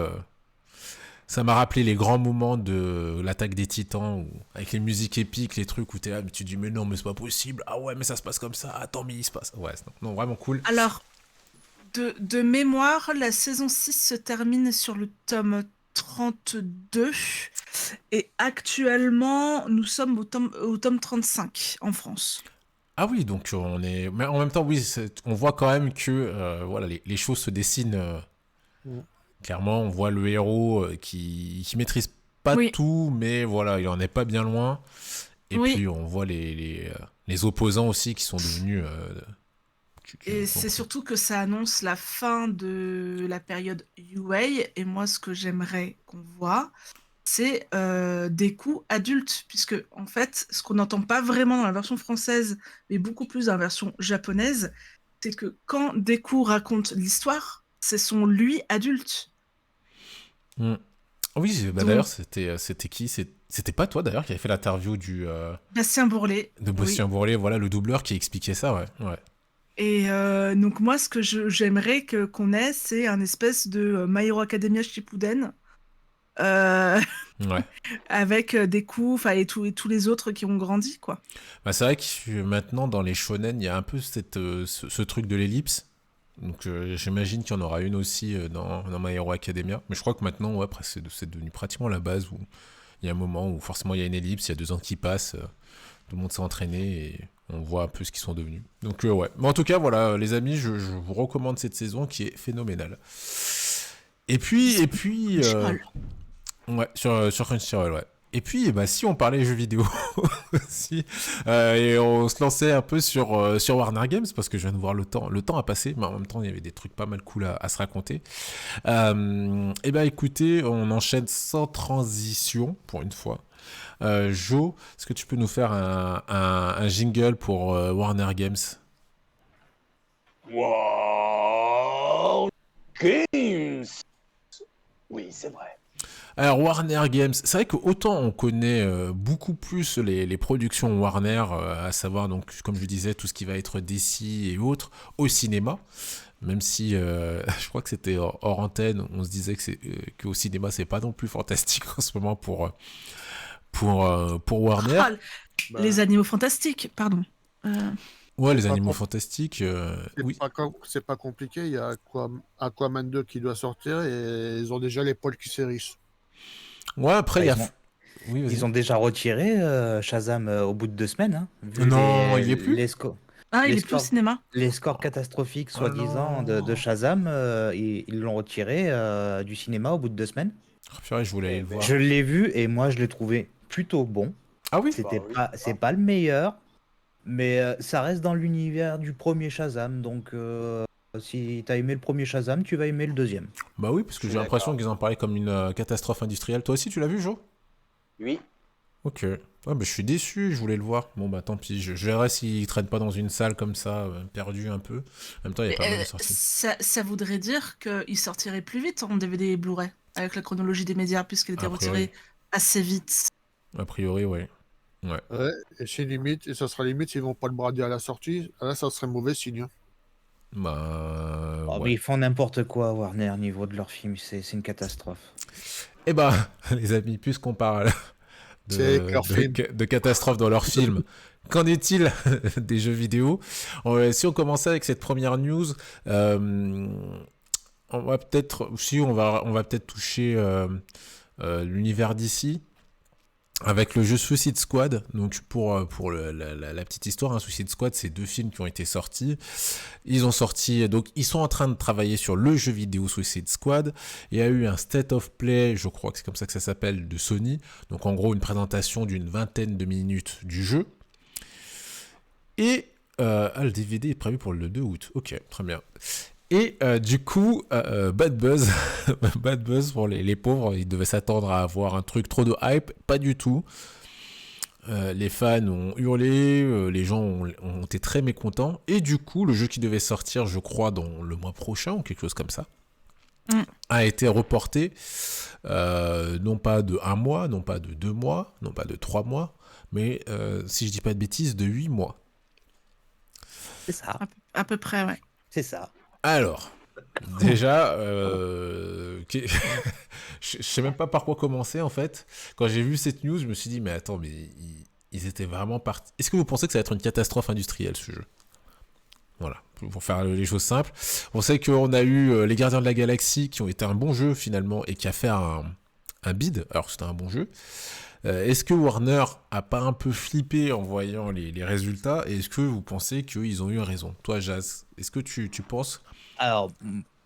les grands moments de l'attaque des Titans, avec les musiques épiques, les trucs où t'es là, mais tu dis, mais non, mais c'est pas possible. Ah ouais, mais ça se passe comme ça. Attends, mais il se passe. Ouais, non, vraiment cool. Alors, de mémoire, la saison 6 se termine sur le tome 32 et actuellement, nous sommes au tome 35 en France. Ah oui, donc on est. Mais en même temps, oui, on voit quand même que voilà, les choses se dessinent. Mm. Clairement, on voit le héros qui maîtrise pas Oui, tout, mais voilà, il en est pas bien loin. Et oui. puis on voit les opposants aussi qui sont devenus. Et c'est surtout que ça annonce la fin de la période UA. Et moi, ce que j'aimerais qu'on voit, c'est des coups adultes. Puisque, en fait, ce qu'on n'entend pas vraiment dans la version française, mais beaucoup plus dans la version japonaise, c'est que quand Deku raconte l'histoire, c'est son lui adulte. Mm. Oui, bah Donc, d'ailleurs, c'était qui? C'était pas toi d'ailleurs qui avait fait l'interview Bastien Bourlet, de oui. Bastien Bourlet, voilà, le doubleur qui expliquait ça, ouais. Ouais. Et donc moi, ce que j'aimerais qu'on ait, c'est un espèce de My Hero Academia Shippuden euh, Ouais. avec des coups, et tous les autres qui ont grandi, quoi. Bah, c'est vrai que maintenant, dans les shonen, il y a un peu ce truc de l'ellipse. Donc j'imagine qu'il y en aura une aussi dans My Hero Academia. Mais je crois que maintenant, ouais, c'est devenu pratiquement la base où il y a un moment où forcément il y a une ellipse, il y a 2 ans qui passent, tout le monde s'est entraîné et on voit un peu ce qu'ils sont devenus. Donc ouais. Mais en tout cas, voilà, les amis, je vous recommande cette saison qui est phénoménale. Et puis, Crunchyroll. ouais, sur Crunchyroll, ouais. Et puis, bah, si on parlait jeux vidéo aussi, et on se lançait un peu sur Warner Games, parce que je viens de voir le temps a passé, mais en même temps, il y avait des trucs pas mal cool à se raconter. Et bah, écoutez, on enchaîne sans transition, pour une fois. Jo, est-ce que tu peux nous faire un jingle pour Warner Games? Wow Games. Oui, c'est vrai. Alors Warner Games, c'est vrai que autant on connaît beaucoup plus les productions Warner, à savoir donc comme je disais tout ce qui va être DC et autres au cinéma, même si je crois que c'était hors antenne, on se disait qu'au cinéma c'est pas non plus fantastique en ce moment pour Warner. Ah, les animaux fantastiques, pardon. Ouais, les Pas animaux com- fantastiques, oui. C'est pas compliqué, il y a Aquaman 2 qui doit sortir et ils ont déjà les poils qui s'hérissent. Ouais, après il y a... Ils ont, Oui, vas-y. ils ont déjà retiré Shazam au bout de 2 semaines, hein, vu Non, il y est plus. Ah, les il est plus au scores, cinéma. les scores catastrophiques, Oh soi-disant, de non. Shazam, ils l'ont retiré du cinéma au bout de 2 semaines. Oh, purée, je voulais aller Eh le ben, voir. Je l'ai vu et moi, je l'ai trouvé plutôt bon. Ah oui? Bah oui. C'est pas le meilleur, mais ça reste dans l'univers du premier Shazam. Donc, si t'as aimé le premier Shazam, tu vas aimer le deuxième. Bah oui, parce Je que suis j'ai l'impression d'accord. qu'ils en parlaient comme une catastrophe industrielle. Toi aussi, tu l'as vu, Jo? Oui. Ok. Ouais, bah, je suis déçu, je voulais le voir. Bon, bah tant pis, je verrai s'il traîne pas dans une salle comme ça, perdu un peu. En même temps, il y a Mais, pas mal de sorties. ça voudrait dire qu'il sortirait plus vite en DVD et Blu-ray, avec la chronologie des médias, puisqu'il était A priori. retiré assez vite. A priori, ouais. Ouais. Ouais, et c'est limite, et ça sera limite s'ils vont pas le brader à la sortie. Là, ça serait mauvais signe. Bah, Oh, mais ouais. ils font n'importe quoi, Warner, au niveau de leurs films. C'est une catastrophe. Eh bah, les amis, puisqu'on parle C'est avec leur film. de catastrophes dans leurs films, qu'en est-il des jeux vidéo? Si on commençait avec cette première news, euh, on va peut-être, si on va peut-être toucher l'univers d'ici. Avec le jeu Suicide Squad, donc pour la petite histoire, hein, Suicide Squad, c'est 2 films qui ont été sortis. Donc ils sont en train de travailler sur le jeu vidéo Suicide Squad. Il y a eu un State of Play, je crois que c'est comme ça que ça s'appelle, de Sony. Donc en gros une présentation d'une vingtaine de minutes du jeu. Et le DVD est prévu pour le 2 août. Ok, très bien. Et du coup, bad buzz, bad buzz pour les pauvres, ils devaient s'attendre à avoir un truc trop de hype, pas du tout. Les fans ont hurlé, les gens ont été très mécontents, et du coup, le jeu qui devait sortir, je crois, dans le mois prochain, ou quelque chose comme ça, a été reporté, non pas de 1 mois, non pas de 2 mois, non pas de 3 mois, mais, si je dis pas de bêtises, de 8 mois. C'est ça. À peu près, ouais. C'est ça. Alors, déjà, je sais même pas par quoi commencer en fait. Quand j'ai vu cette news, je me suis dit, mais attends, mais ils étaient vraiment partis. Est-ce que vous pensez que ça va être une catastrophe industrielle ce jeu? Voilà, pour faire les choses simples. On sait qu'on a eu les Gardiens de la Galaxie qui ont été un bon jeu finalement et qui a fait un bid, alors c'était un bon jeu. Est-ce que Warner a pas un peu flippé en voyant les résultats et est-ce que vous pensez qu'ils ont eu raison? Toi, Jazz, est-ce que tu penses? Alors,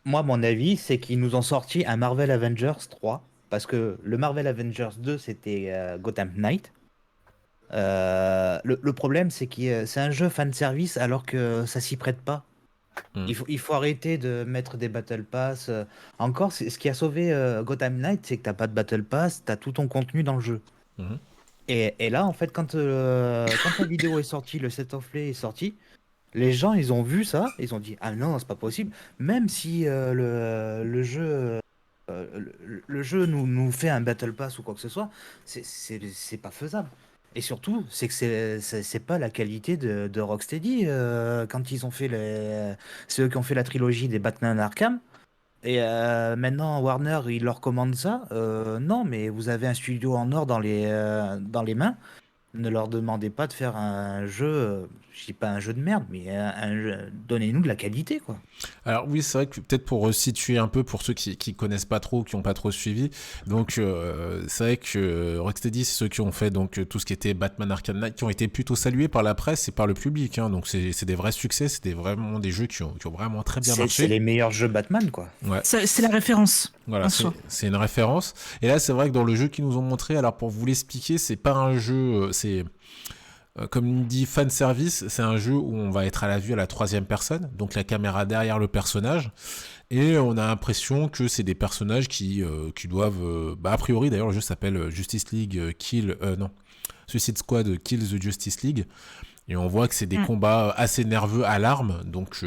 moi, mon avis, c'est qu'ils nous ont sorti un Marvel Avengers 3. Parce que le Marvel Avengers 2, c'était Gotham Knight. Le problème, c'est que c'est un jeu fanservice alors que ça s'y prête pas. Il faut arrêter de mettre des Battle Pass. Encore, ce qui a sauvé Gotham Knight, c'est que t'as pas de Battle Pass, t'as tout ton contenu dans le jeu. Mhm. Et là, en fait, quand la vidéo est sortie, le set of play est sorti, les gens, ils ont vu ça, ils ont dit, ah non, c'est pas possible. Même si le jeu nous fait un Battle Pass ou quoi que ce soit, c'est pas faisable. Et surtout, c'est que c'est pas la qualité de Rocksteady quand ils ont fait c'est eux qui ont fait la trilogie des Batman Arkham. Et maintenant, Warner, il leur commande ça. Non, mais vous avez un studio en or dans les mains. Ne leur demandez pas de faire un jeu je dis pas un jeu de merde, mais donnez-nous de la qualité, quoi. Alors oui, c'est vrai que peut-être pour situer un peu pour ceux qui connaissent pas trop, qui ont pas trop suivi. Donc c'est vrai que Rocksteady, c'est ceux qui ont fait donc tout ce qui était Batman Arkham Knight, qui ont été plutôt salués par la presse et par le public. Hein. Donc c'est des vrais succès, c'est vraiment des jeux qui ont vraiment très bien C'est marché. les meilleurs jeux Batman, quoi. Ouais. C'est la référence. Voilà, c'est une référence. Et là, c'est vrai que dans le jeu qu'ils nous ont montré, alors pour vous l'expliquer, c'est pas un jeu, c'est comme il dit fan service, c'est un jeu où on va être à la vue à la troisième personne, donc la caméra derrière le personnage, et on a l'impression que c'est des personnages qui doivent, a priori d'ailleurs le jeu s'appelle Justice League Suicide Squad Kill the Justice League. Et on voit que c'est des combats assez nerveux à l'arme, donc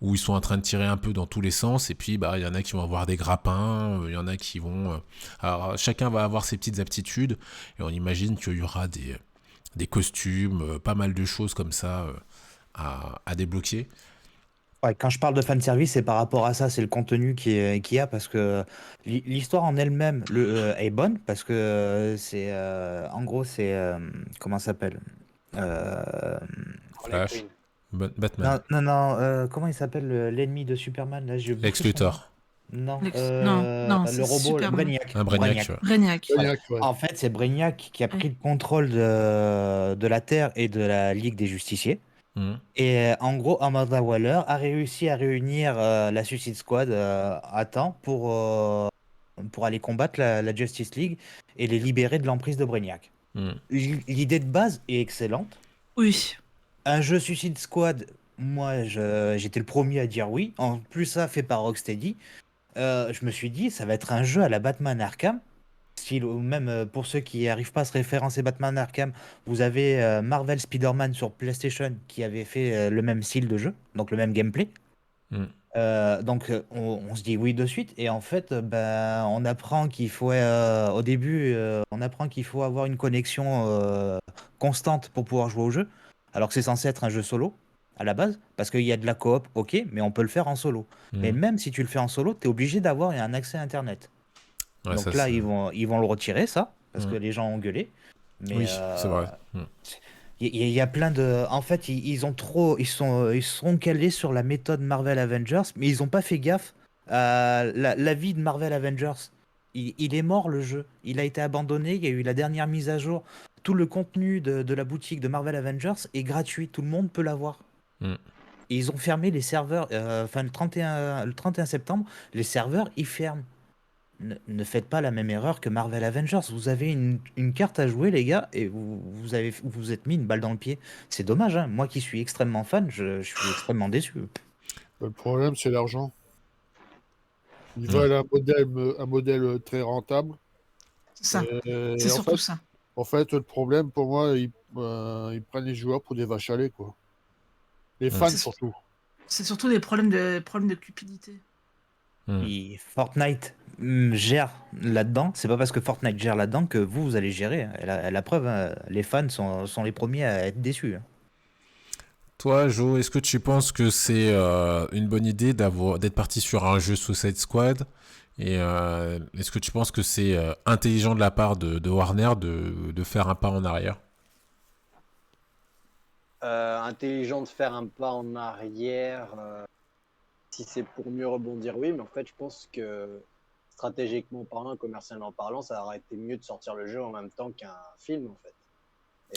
où ils sont en train de tirer un peu dans tous les sens. Et puis il y en a qui vont avoir des grappins, il y en a qui vont. Alors chacun va avoir ses petites aptitudes, et on imagine qu'il y aura des costumes, pas mal de choses comme ça à débloquer. Ouais, quand je parle de fanservice, c'est par rapport à ça, c'est le contenu qu'il y a, parce que l'histoire en elle-même est bonne, parce que c'est en gros, c'est comment ça s'appelle Flash, Batman, non, comment il s'appelle l'ennemi de Superman là, j'ai oublié Lex son nom. Luthor, Non, Le c'est robot, Superman. Brainiac. Brainiac, tu vois. Brainiac. Ouais. En fait, c'est Brainiac qui a pris le contrôle de la Terre et de la Ligue des Justiciers. Mhm. Et en gros, Amanda Waller a réussi à réunir la Suicide Squad à temps pour aller combattre la Justice League et les libérer de l'emprise de Brainiac. Mhm. L'idée de base est excellente. Oui. Un jeu Suicide Squad, moi j'étais le premier à dire oui. En plus, ça fait par Rocksteady. Je me suis dit, ça va être un jeu à la Batman Arkham. Style, ou même pour ceux qui n'arrivent pas à se référencer Batman Arkham, vous avez Marvel Spider-Man sur PlayStation qui avait fait le même style de jeu, donc le même gameplay. Donc on se dit oui de suite, et en fait on apprend qu'il faut au début on apprend qu'il faut avoir une connexion constante pour pouvoir jouer au jeu, alors que c'est censé être un jeu solo à la base, parce qu'il y a de la coop, ok, mais on peut le faire en solo. Mais même si tu le fais en solo, tu es obligé d'avoir un accès à Internet. Ouais, Donc ça, là, c'est- ils vont le retirer, ça, parce que les gens ont gueulé. Mais Oui, c'est vrai. il y a plein de. En fait, ils ont trop. Ils sont calés sur la méthode Marvel Avengers, mais ils n'ont pas fait gaffe à la vie de Marvel Avengers. Il est mort, le jeu. Il a été abandonné. Il y a eu la dernière mise à jour. Tout le contenu de la boutique de Marvel Avengers est gratuit. Tout le monde peut l'avoir. Et ils ont fermé les serveurs. Enfin, le 31 septembre, les serveurs, ils ferment. Ne faites pas la même erreur que Marvel Avengers. Vous avez une carte à jouer, les gars, et vous êtes mis une balle dans le pied. C'est dommage, hein. Moi qui suis extrêmement fan, je suis extrêmement déçu. Le problème, c'est l'argent. Ils veulent un modèle très rentable. C'est ça. Et C'est en surtout fait, ça. En fait, le problème, pour moi, ils prennent les joueurs pour des vaches à lait, quoi. Les fans, C'est surtout. C'est surtout des problèmes de cupidité. Et Fortnite gère là-dedans. C'est pas parce que Fortnite gère là-dedans que vous allez gérer, hein. La preuve, hein, les fans sont les premiers à être déçus, hein. Toi, Jo, est-ce que tu penses que c'est une bonne idée d'être parti sur un jeu Suicide Squad? Et est-ce que tu penses que c'est intelligent de la part de Warner de faire un pas en arrière? Intelligent de faire un pas en arrière, si c'est pour mieux rebondir, oui, mais en fait, je pense que stratégiquement parlant, commercialement parlant, ça aurait été mieux de sortir le jeu en même temps qu'un film, en fait.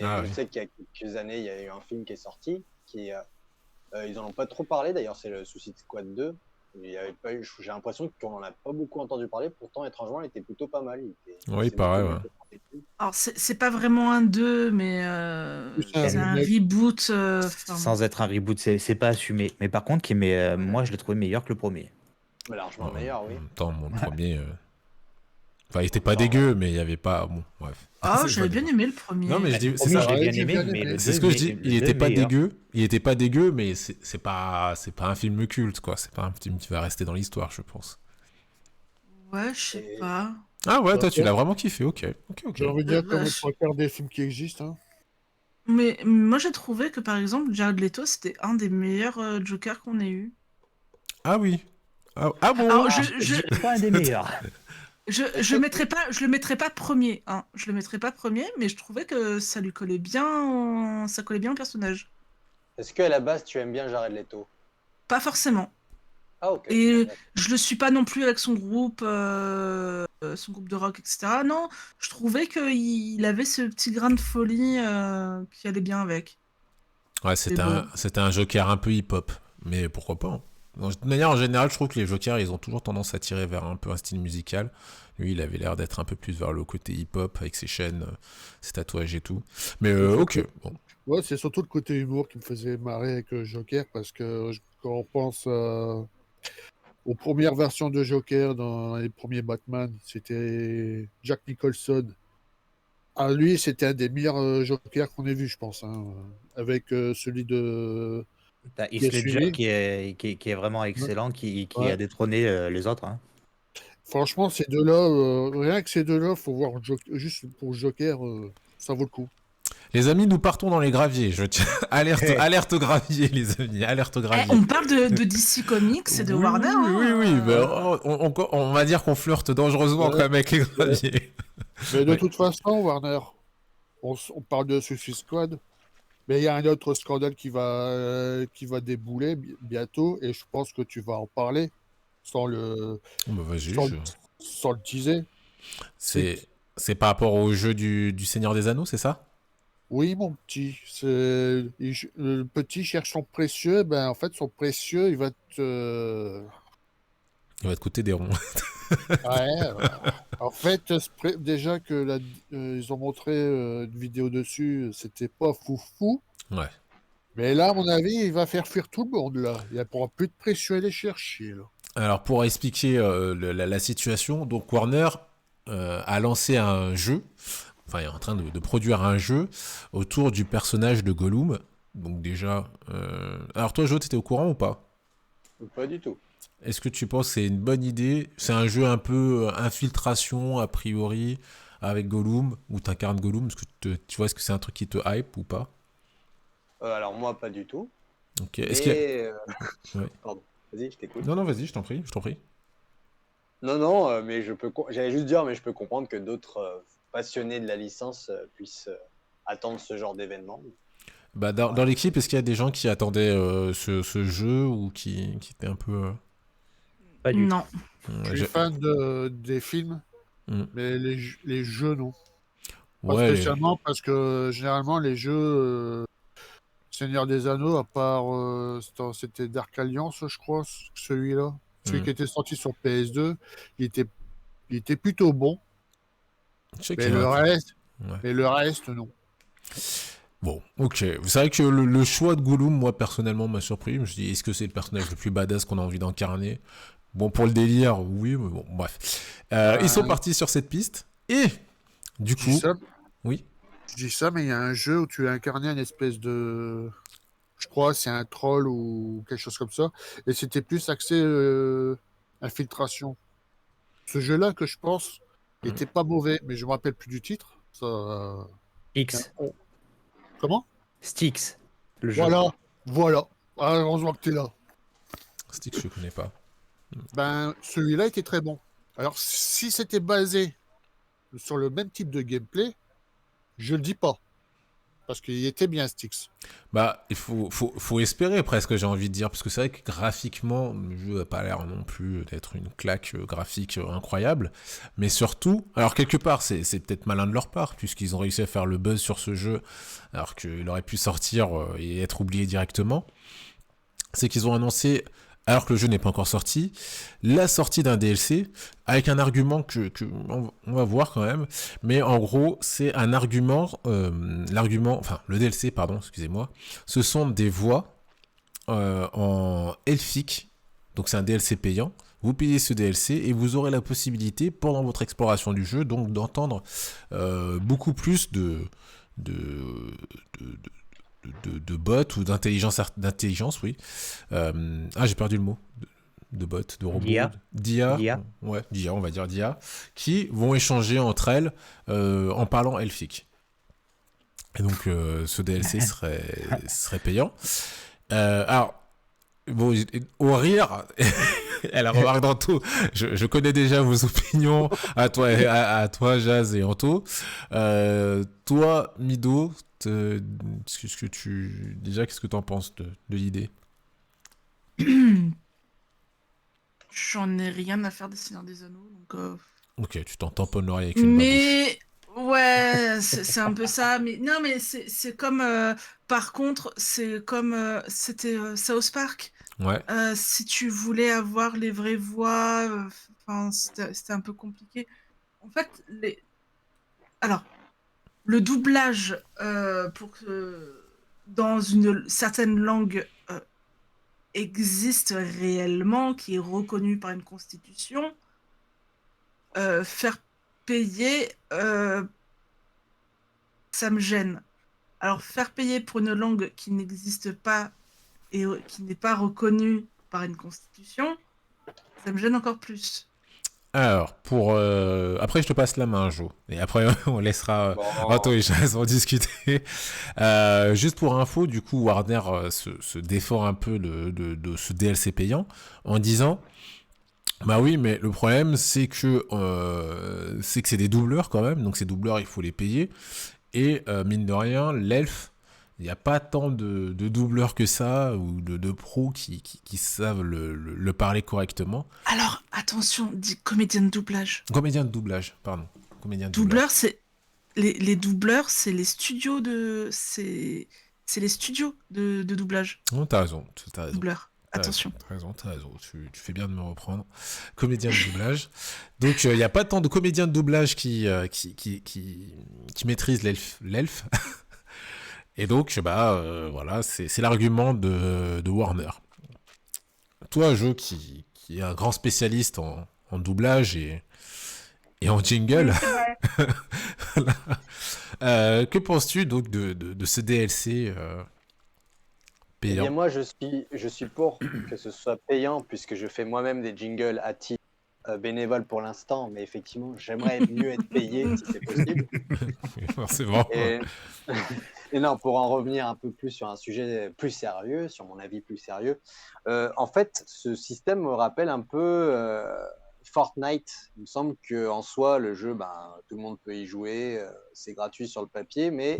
Et Ah je oui. sais qu'il y a quelques années, il y a eu un film qui est sorti, ils en ont pas trop parlé, d'ailleurs, c'est le Suicide Squad 2. Il y avait pas eu, j'ai l'impression qu'on en a pas beaucoup entendu parler, pourtant, étrangement, il était plutôt pas mal. Oui, c'est pareil, beaucoup ouais. mieux que Fantasy Film. Alors, c'est pas vraiment un 2, mais C'est c'est un remake. reboot. Sans être un reboot, c'est pas assumé. Mais par contre, moi, je l'ai trouvé meilleur que le premier. Mais largement meilleur, oui. En même temps, mon premier... Enfin, il était pas dégueu, mais il y avait pas... Bon, bref. Ah, C'est j'avais pas bien aimé le premier. Non, mais je Le dis, c'est premier, ça. je l'ai Ouais, bien j'ai aimé, bien mais aimé. le C'est ce deux, que je dis. le Il deux était pas meilleur. dégueu. Il était pas dégueu, mais c'est pas un film culte, quoi. C'est pas un film qui va rester dans l'histoire, je pense. Ouais, je sais pas. Ah ouais, toi, tu l'as vraiment kiffé. Ok. J'ai envie de dire, Bah, comme je- on regarde des films qui existent, hein. Mais moi, j'ai trouvé que, par exemple, Jared Leto, c'était un des meilleurs Jokers qu'on ait eu. Ah oui. Ah bon. Alors, Je dirais pas un des meilleurs. je le mettrais pas premier, hein. Je le mettrais pas premier, mais je trouvais que ça lui collait bien, ça collait bien au personnage. Est-ce qu'à la base, tu aimes bien Jared Leto? Pas forcément. Ah, ok. Et je le suis pas non plus avec son groupe de rock, etc. Non, je trouvais qu'il avait ce petit grain de folie qui allait bien avec. Ouais, Et bon. c'était un Joker un peu hip-hop, mais pourquoi pas, hein. De toute manière, en général, je trouve que les Jokers, ils ont toujours tendance à tirer vers un peu un style musical. Lui, il avait l'air d'être un peu plus vers le côté hip-hop, avec ses chaînes, ses tatouages et tout. Mais ok, bon. Ouais, c'est surtout le côté humour qui me faisait marrer avec Joker, parce que quand on pense aux premières versions de Joker dans les premiers Batman, c'était Jack Nicholson. Ah, lui, c'était un des meilleurs Jokers qu'on ait vu, je pense, hein, avec celui de T'as qui est Heath Ledger suivi. qui est vraiment excellent, qui Ouais. a détrôné les autres. Hein. Franchement, ces deux-là, rien que ces deux-là, faut voir juste pour Joker, ça vaut le coup. Les amis, nous partons dans les graviers. Je tiens... alerte au gravier, les amis. Alerte au gravier. On parle de DC Comics et de Oui, Warner. Oui. Ben, on va dire qu'on flirte dangereusement quand même avec les graviers. Mais de Ouais. toute façon, Warner, on parle de Suicide Squad, mais il y a un autre scandale qui va débouler bientôt, et je pense que tu vas en parler sans le, Bah, vas-y, sans le teaser. c'est par rapport au jeu du Seigneur des Anneaux, c'est ça? Oui, mon petit, le petit cherche son précieux, ben en fait, son précieux, il va te... Il va te coûter des ronds. Ouais, en fait, déjà que ils ont montré une vidéo dessus, c'était pas foufou. Ouais. Mais là, à mon avis, il va faire fuir tout le monde, là. Il n'y pourra plus de pression à aller chercher, là. Alors, pour expliquer la situation, donc Warner a lancé un jeu, enfin, il est en train de produire un jeu autour du personnage de Gollum. Donc déjà... Alors toi, Jo, t'étais au courant ou pas? Pas du tout. Est-ce que tu penses que c'est une bonne idée? C'est un jeu un peu infiltration, a priori, avec Gollum, où t'incarnes Gollum. Est-ce que tu vois, est-ce que c'est un truc qui te hype ou pas? Alors moi, pas du tout. Ok. Mais... Est-ce qu'il y a... Ouais. Pardon. Vas-y, je t'écoute. Non, vas-y, je t'en prie. Non, mais j'allais juste dire, mais je peux comprendre que d'autres passionnés de la licence puissent attendre ce genre d'événement. Bah, dans l'équipe, est-ce qu'il y a des gens qui attendaient ce jeu ou qui étaient un peu... Pas du tout. Non. Je suis fan des films, mais les jeux, non. Pas Ouais. spécialement, parce que généralement, les jeux Seigneur des Anneaux, à part c'était Dark Alliance, je crois, celui-là. Celui qui était sorti sur PS2, il était plutôt bon. Je sais Mais qu'il y a le un- reste, Ouais. mais le reste, non. Bon, ok. Vous savez que le choix de Gollum, moi, personnellement, m'a surpris. Je me suis dit, est-ce que c'est le personnage le plus badass qu'on a envie d'incarner? Bon, pour le délire, oui, mais bon, bref. Ils sont partis sur cette piste. Et, du Je dis coup... ça, Oui. je dis ça, mais il y a un jeu où tu as incarné une espèce de... Je crois c'est un troll ou quelque chose comme ça. Et c'était plus axé infiltration. Ce jeu-là, que je pense, était pas mauvais, mais je me rappelle plus du titre. Ça... X. Comment? Styx. Le jeu. Voilà. Ah, heureusement que tu es là. C'est que je connais pas. Ben, celui-là était très bon. Alors, si c'était basé sur le même type de gameplay, je le dis pas. Parce qu'il était bien, Styx. Bah, il faut espérer presque, j'ai envie de dire, parce que c'est vrai que graphiquement, le jeu n'a pas l'air non plus d'être une claque graphique incroyable, mais surtout, alors quelque part, c'est peut-être malin de leur part, puisqu'ils ont réussi à faire le buzz sur ce jeu, alors qu'il aurait pu sortir et être oublié directement, c'est qu'ils ont annoncé, alors que le jeu n'est pas encore sorti, la sortie d'un DLC, avec un argument que on va voir quand même, mais en gros, c'est un argument, le DLC, pardon, excusez-moi, ce sont des voix en elfique, donc c'est un DLC payant, vous payez ce DLC et vous aurez la possibilité, pendant votre exploration du jeu, donc d'entendre beaucoup plus de bots ou d'intelligence, oui. J'ai perdu le mot. De bots, de robots. D'IA. Ouais, d'IA, on va dire d'IA. Qui vont échanger entre elles en parlant elfique. Et donc, ce DLC serait payant. Alors, Bon, au rire, elle remarque dans tout. Je connais déjà vos opinions à toi, à toi, Jazz et Anto. Toi, Mido, qu'est-ce que t'en penses de l'idée? J'en ai rien à faire des Seigneurs des Anneaux, donc. Ok, tu t'en tamponnes l'oreille avec une babouche. Mais ouais, c'est un peu ça. Mais non, mais c'est comme. Par contre, c'est comme c'était South Park. Ouais. Si tu voulais avoir les vraies voix, enfin, c'était un peu compliqué. En fait, alors le doublage pour que dans une certaine langue existe réellement, qui est reconnu par une constitution, faire payer, ça me gêne. Alors, faire payer pour une langue qui n'existe pas et qui n'est pas reconnue par une constitution, ça me gêne encore plus. Alors, après, je te passe la main, Jo. Et après, on laissera Bon. Anto et Jazz en discuter. Juste pour info, du coup, Warner se défend un peu de ce DLC payant en disant, bah oui, mais le problème, c'est que c'est des doubleurs quand même. Donc, ces doubleurs, il faut les payer. Et mine de rien, l'elfe, il n'y a pas tant de doubleurs que ça, ou de pros qui savent le parler correctement. Alors, attention, dit comédien de doublage. Comédien de doublage, pardon. Comédien de doublage. Doubleur, c'est les doubleurs, c'est les studios de c'est les studios de doublage. Non, t'as raison, t'as raison. Doubleur. Attention. T'as raison. Tu fais bien de me reprendre. Comédien de doublage. Donc, il n'y a pas tant de comédiens de doublage qui maîtrisent l'elfe. Et donc, voilà, c'est l'argument de Warner. Toi, Jo, qui est un grand spécialiste en doublage et en jingle, voilà. Que penses-tu donc de ce DLC Eh bien, payant? moi, je suis pour que ce soit payant, puisque je fais moi-même des jingles à titre bénévole pour l'instant, mais effectivement, j'aimerais mieux être payé si c'est possible. Forcément. Et... et non, pour en revenir un peu plus sur un sujet plus sérieux, sur mon avis plus sérieux, en fait, ce système me rappelle un peu Fortnite. Il me semble qu'en soi, le jeu, ben, tout le monde peut y jouer, c'est gratuit sur le papier, mais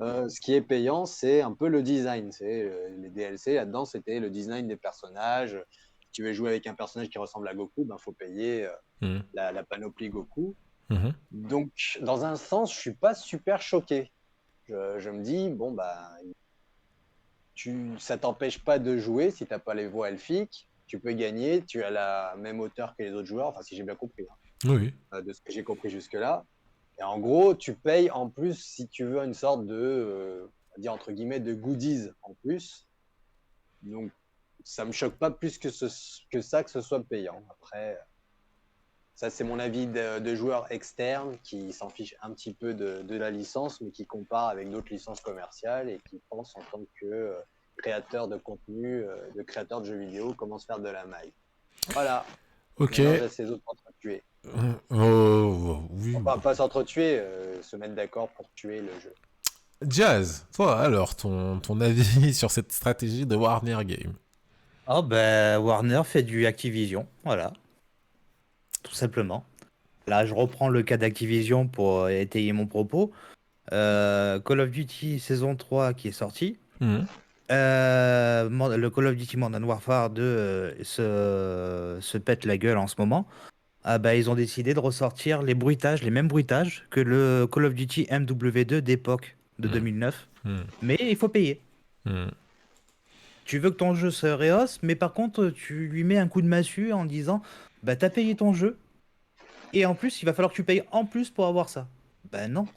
ce qui est payant, c'est un peu le design. Les DLC là-dedans, c'était le design des personnages. Si tu veux jouer avec un personnage qui ressemble à Goku, ben faut payer la panoplie Goku. Donc, dans un sens, je suis pas super choqué. Je me dis, bon, bah, ça t'empêche pas de jouer si t'as pas les voix elfiques. Tu peux gagner, tu as la même hauteur que les autres joueurs, enfin, si j'ai bien compris, hein, Oui. de ce que j'ai compris jusque-là. Et en gros, tu payes en plus si tu veux une sorte de, on va dire entre guillemets, de goodies en plus. Donc, ça me choque pas plus que ça que ce soit payant. Après, ça c'est mon avis de joueur externe qui s'en fiche un petit peu de la licence, mais qui compare avec d'autres licences commerciales et qui pense en tant que créateur de contenu, de créateur de jeux vidéo, comment se faire de la maille. Voilà. Ok. Mélange à ces autres s'entretuer. Oui. Enfin, pas s'entretuer, se mettre d'accord pour tuer le jeu. Jazz, toi alors, ton avis sur cette stratégie de Warner Game? Oh ben Warner fait du Activision, voilà, tout simplement. Là, je reprends le cas d'Activision pour étayer mon propos. Call of Duty saison 3 qui est sorti. Le Call of Duty Modern Warfare 2 se pète la gueule en ce moment. Ah bah, ils ont décidé de ressortir les bruitages, les mêmes bruitages que le Call of Duty MW2 d'époque de 2009. Mais il faut payer. Tu veux que ton jeu se rehausse, mais par contre, tu lui mets un coup de massue en disant bah t'as payé ton jeu, et en plus, il va falloir que tu payes en plus pour avoir ça. Ben non.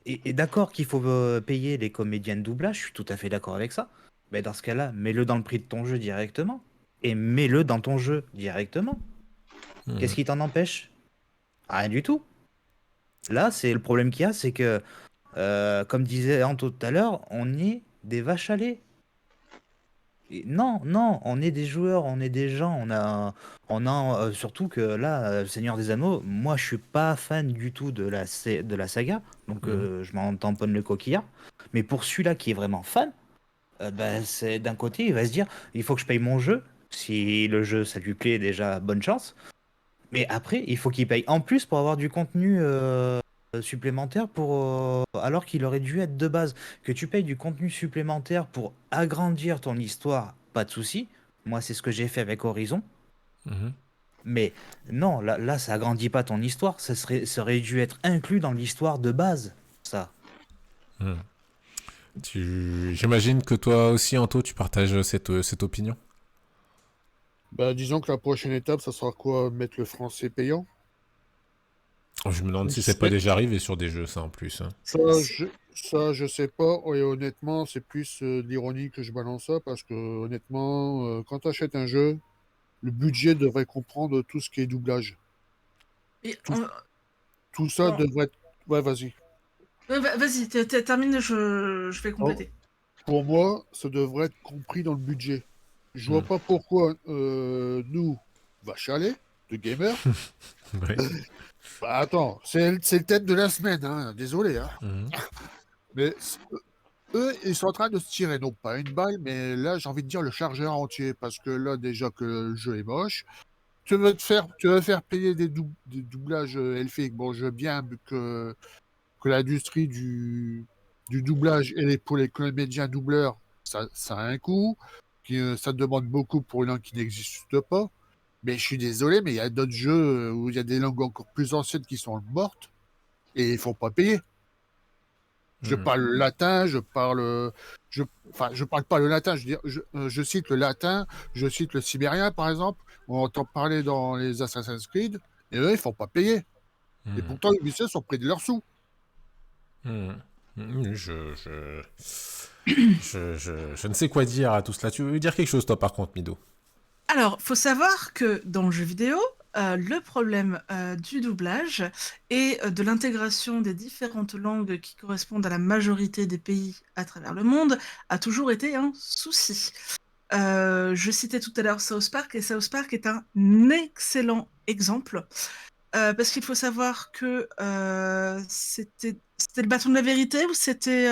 Et d'accord qu'il faut payer les comédiens de doublage, je suis tout à fait d'accord avec ça. Mais dans ce cas-là, mets-le dans le prix de ton jeu directement. Et mets-le dans ton jeu directement. Qu'est-ce qui t'en empêche? Rien du tout. Là, c'est le problème qu'il y a, c'est que, comme disait Anto tout à l'heure, on est des vaches à lait. Et non, on est des joueurs, on est des gens, surtout que là, Seigneur des Anneaux, moi je suis pas fan du tout de la saga, donc je m'en tamponne le coquillard. Mais pour celui-là qui est vraiment fan, c'est d'un côté, il va se dire, il faut que je paye mon jeu. Si le jeu, ça lui plaît, déjà, bonne chance. Mais après, il faut qu'il paye en plus pour avoir du contenu supplémentaire alors qu'il aurait dû être de base. Que tu payes du contenu supplémentaire pour agrandir ton histoire, pas de souci. Moi, c'est ce que j'ai fait avec Horizon. Mhm. Mais non, là, ça agrandit pas ton histoire. Ça aurait dû être inclus dans l'histoire de base, ça. Mhm. J'imagine que toi aussi, Anto, tu partages cette opinion. Bah, disons que la prochaine étape, ça sera quoi? Mettre le français payant? Je me demande si c'est pas Mais déjà arrivé sur des jeux, ça en plus. Hein. ça, je sais pas. Et honnêtement, c'est plus de l'ironie que je balance ça parce que honnêtement, quand tu achètes un jeu, le budget devrait comprendre tout ce qui est doublage. Et Tout, tout ça bon, devrait être. Ouais, vas-y. vas-y, termine, je vais Oh, compléter. pour moi, ça devrait être compris dans le budget. Je vois Hmm. pas pourquoi nous, vache à lait, de gamers. Ouais. Bah attends, c'est le thème de la semaine, hein, désolé. Hein. Mhm. Mais eux, ils sont en train de se tirer, non pas une balle, mais là, j'ai envie de dire le chargeur entier, parce que là, déjà que le jeu est moche. Tu veux faire payer des doublages elfiques. Bon, je veux bien que l'industrie du doublage et pour les comédiens doubleurs, ça a un coût, ça demande beaucoup pour une langue qui n'existe pas. Mais je suis désolé, mais il y a d'autres jeux où il y a des langues encore plus anciennes qui sont mortes et ils ne font pas payer. Je Mhm. parle le latin, enfin, je parle pas le latin, je, veux dire, je cite le latin, je cite le sibérien, par exemple. On entend parler dans les Assassin's Creed, et eux, ils font pas payer. Et Mhm. pourtant, Ubisoft sont pris de leurs sous. Mhm. Mhm. Je ne sais quoi dire à tout cela. Tu veux dire quelque chose, toi, par contre, Mido? Alors, faut savoir que dans le jeu vidéo, le problème du doublage et de l'intégration des différentes langues qui correspondent à la majorité des pays à travers le monde a toujours été un souci. Je citais tout à l'heure South Park, et South Park est un excellent exemple, parce qu'il faut savoir que c'était le bâton de la vérité ou c'était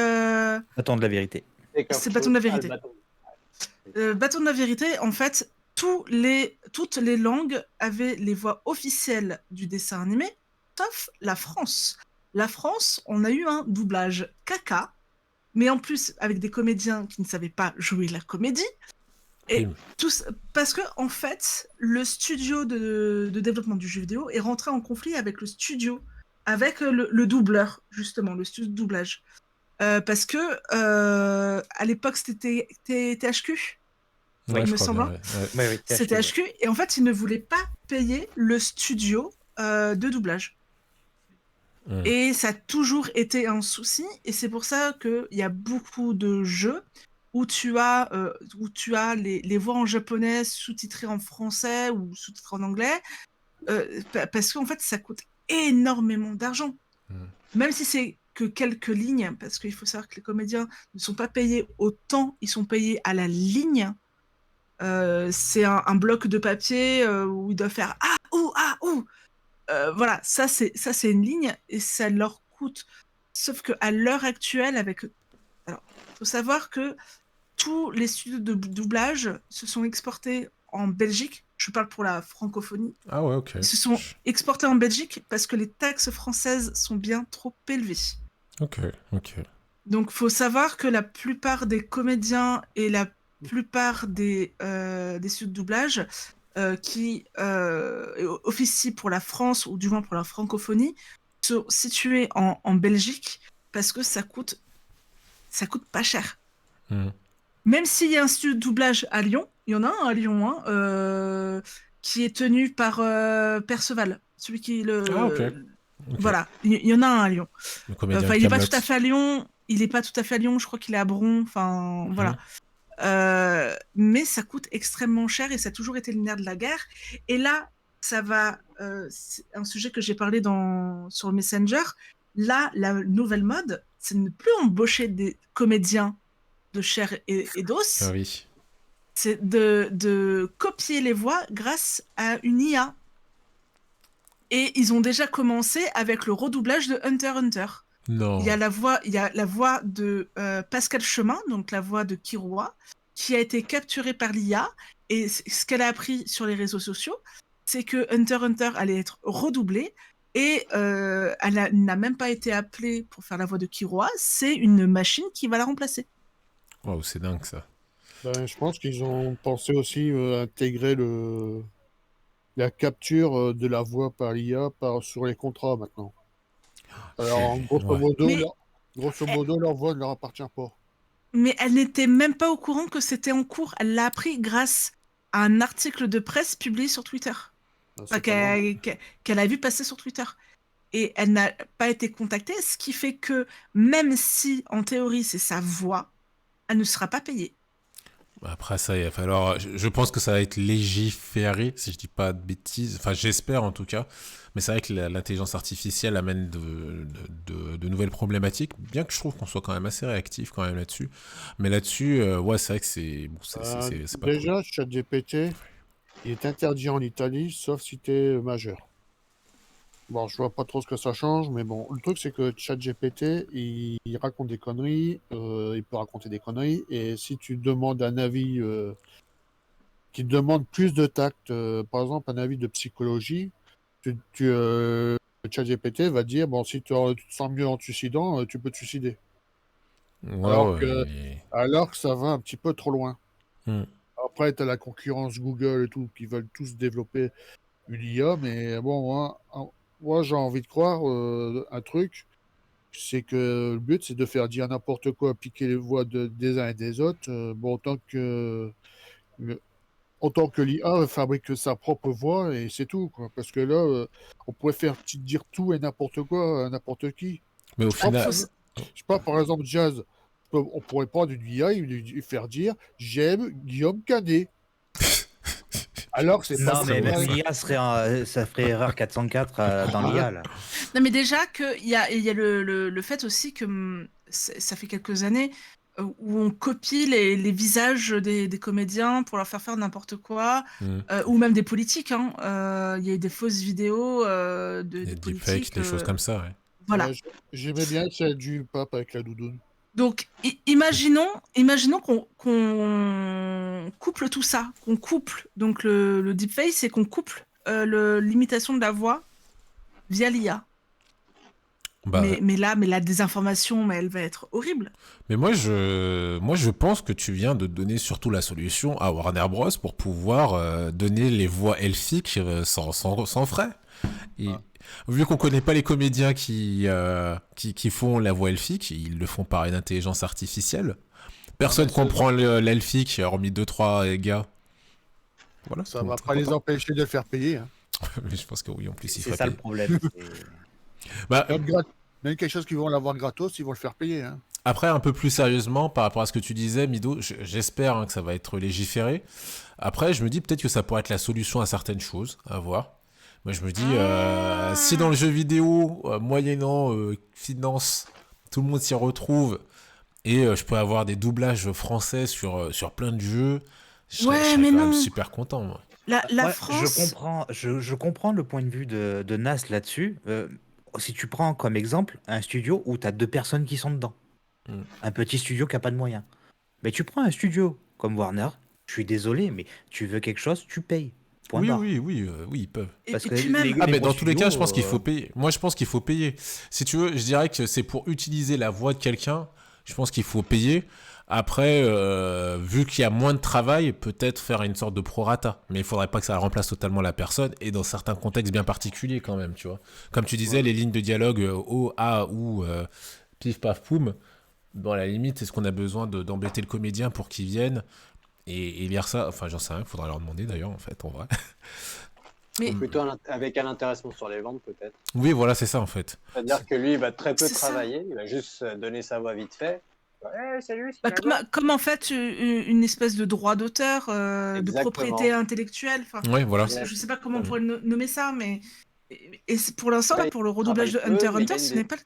Attends de la vérité. C'est quelque c'est le bâton de chose. la Ah, le vérité. bâton. Bâton de la vérité, en fait, toutes les langues avaient les voix officielles du dessin animé, sauf la France. La France, on a eu un doublage caca, mais en plus avec des comédiens qui ne savaient pas jouer la comédie. Et Oui. parce que, en fait, le studio de développement du jeu vidéo est rentré en conflit avec le studio, avec le doubleur, justement, le studio de doublage. Parce que à l'époque, c'était THQ, Ouais, il je me crois semble. bien. Hein. Ouais. Ouais. Oui, C'était THQ, ouais. HQ, et en fait, ils ne voulaient pas payer le studio de doublage. Mhm. Et ça a toujours été un souci, et c'est pour ça qu'il y a beaucoup de jeux où tu as les voix en japonais sous-titrées en français ou sous-titrées en anglais, parce qu'en fait, ça coûte énormément d'argent. Mhm. Même si c'est que quelques lignes, parce qu'il faut savoir que les comédiens ne sont pas payés au temps, ils sont payés à la ligne. C'est un bloc de papier où ils doivent faire ah ou ah ou. Voilà, ça c'est une ligne et ça leur coûte. Sauf que à l'heure actuelle, alors, faut savoir que tous les studios de doublage se sont exportés en Belgique. Je parle pour la francophonie. Ah ouais, ok. Ils se sont exportés en Belgique parce que les taxes françaises sont bien trop élevées. Ok, ok. Donc, faut savoir que la plupart des comédiens et la plupart des studios de doublage qui officient pour la France, ou du moins pour la francophonie, sont situés en Belgique parce que ça coûte pas cher. Mhm. Même s'il y a un studio de doublage à Lyon, il y en a un à Lyon, hein, qui est tenu par Perceval, celui qui Ah, ok. Ok. Voilà, il y en a un à Lyon. Le comédien Enfin, de il n'est pas Kaamelott. tout à fait à Lyon. Il est pas tout à fait à Lyon. Je crois qu'il est à Bron. Enfin, voilà. Mais ça coûte extrêmement cher et ça a toujours été le nerf de la guerre. Et là, ça va. C'est un sujet que j'ai parlé sur le Messenger. Là, la nouvelle mode, c'est de ne plus embaucher des comédiens de chair et d'os. Ah oui. C'est de copier les voix grâce à une IA. Et ils ont déjà commencé avec le redoublage de Hunter x Hunter. Non. Il y a la voix de Pascal Chemin, donc la voix de Kiroa, qui a été capturée par l'IA. Et ce qu'elle a appris sur les réseaux sociaux, c'est que Hunter x Hunter allait être redoublé. Et n'a même pas été appelée pour faire la voix de Kiroa. C'est une machine qui va la remplacer. Waouh, c'est dingue ça. Ben, je pense qu'ils ont pensé aussi intégrer la capture de la voix par l'IA sur les contrats maintenant. Alors, grosso modo, leur voix ne leur appartient pas. Mais elle n'était même pas au courant que c'était en cours. Elle l'a appris grâce à un article de presse publié sur Twitter. Enfin, qu'elle a vu passer sur Twitter. Et elle n'a pas été contactée, ce qui fait que même si, en théorie, c'est sa voix, elle ne sera pas payée. Après ça, il va falloir. Je pense que ça va être légiféré, si je dis pas de bêtises. Enfin, j'espère en tout cas. Mais c'est vrai que l'intelligence artificielle amène de nouvelles problématiques, bien que je trouve qu'on soit quand même assez réactif quand même là-dessus. Mais là-dessus, ouais, c'est vrai que c'est pas déjà, cool. ChatGPT, il est interdit en Italie, sauf si tu es majeur. Bon, je vois pas trop ce que ça change, mais bon, le truc c'est que ChatGPT, il raconte des conneries, il peut raconter des conneries, et si tu demandes un avis qui demande plus de tact, par exemple un avis de psychologie, ChatGPT va dire, bon, si tu te sens mieux en te suicidant, tu peux te suicider. Ouais. Alors que ça va un petit peu trop loin. Hmm. Après, tu as la concurrence Google et tout, qui veulent tous développer une IA, mais bon, moi j'ai envie de croire un truc, c'est que le but c'est de faire dire n'importe quoi, piquer les voix des uns et des autres. Bon, autant que l'IA fabrique sa propre voix et c'est tout, quoi. Parce que là, on pourrait faire dire tout et n'importe quoi à n'importe qui. Mais au Je sais pas, final. je sais pas, par exemple, Jazz, on pourrait prendre une IA et lui faire dire j'aime Guillaume Canet. Alors que c'est pas Non, mais vrai. même l'IA ça ferait erreur 404 dans l'IA, là. Non, mais déjà qu'il y a le fait aussi que ça fait quelques années où on copie les visages des comédiens pour leur faire n'importe quoi, ou même des politiques. Hein. Il y a eu des fausses vidéos Des de deepfakes, politiques. des choses comme ça, ouais. Voilà. Ouais, j'aimais bien celle du pape avec la doudoune. Donc, imaginons qu'on couple tout ça, qu'on couple donc le deepfake et qu'on couple l'imitation de la voix via l'IA. Bah, Mais la désinformation, mais elle va être horrible. mais moi, je pense que tu viens de donner surtout la solution à Warner Bros. Pour pouvoir donner les voix elfiques sans frais. Et vu qu'on connaît pas les comédiens qui font la voix elfique, ils le font par une intelligence artificielle. Personne comprend l'elfique, hormis 2-3 gars. Voilà. Ça va pas les empêcher de le faire payer. Hein. Mais je pense que oui, en plus, il C'est ferait ça le payer. problème. Bah, Même quelque chose qu'ils vont l'avoir gratos, ils vont le faire payer. Hein. après, un peu plus sérieusement, par rapport à ce que tu disais, Mido, j'espère que ça va être légiféré. Après, je me dis peut-être que ça pourrait être la solution à certaines choses, à voir. Moi, je me dis, si dans le jeu vidéo, moyennant finance, tout le monde s'y retrouve, et je peux avoir des doublages français sur plein de jeux, je serais mais quand même non. super content, moi. La Ouais, France. je comprends le point de vue de Nas là-dessus. Si tu prends comme exemple un studio où tu as 2 personnes qui sont dedans, un petit studio qui n'a pas de moyens. Mais tu prends un studio comme Warner, je suis désolé, mais tu veux quelque chose, tu payes. Point barre. Oui, ils peuvent. Parce Et que puis même. Ah, mais gros dans tous les cas, je pense qu'il studios, faut payer. Moi, je pense qu'il faut payer. Si tu veux, je dirais que c'est pour utiliser la voix de quelqu'un, je pense qu'il faut payer. Après, vu qu'il y a moins de travail, peut-être faire une sorte de prorata. Mais il faudrait pas que ça remplace totalement la personne et dans certains contextes bien particuliers quand même, tu vois. Comme tu disais, les lignes de dialogue O, A ou pif, paf, poum. Bon, à la limite, est-ce qu'on a besoin d'embêter le comédien pour qu'il vienne et lire ça? Enfin, j'en sais rien, il faudra leur demander d'ailleurs, en fait, en vrai. Mais Plutôt avec un intéressement sur les ventes, peut-être. Oui, voilà, c'est ça, en fait. C'est-à-dire que lui, il va très peu C'est ça. travailler, il va juste donner sa voix vite fait. Ouais, salut, c'est bah, la voix. comme en fait une espèce de droit d'auteur, de Exactement. propriété intellectuelle. Enfin, Oui, voilà. je sais pas comment on pourrait nommer ça, mais pour l'instant, là, Là, pour le il redoublage de travaille Hunter peu, x mais Hunter, il ce gagne n'est pas.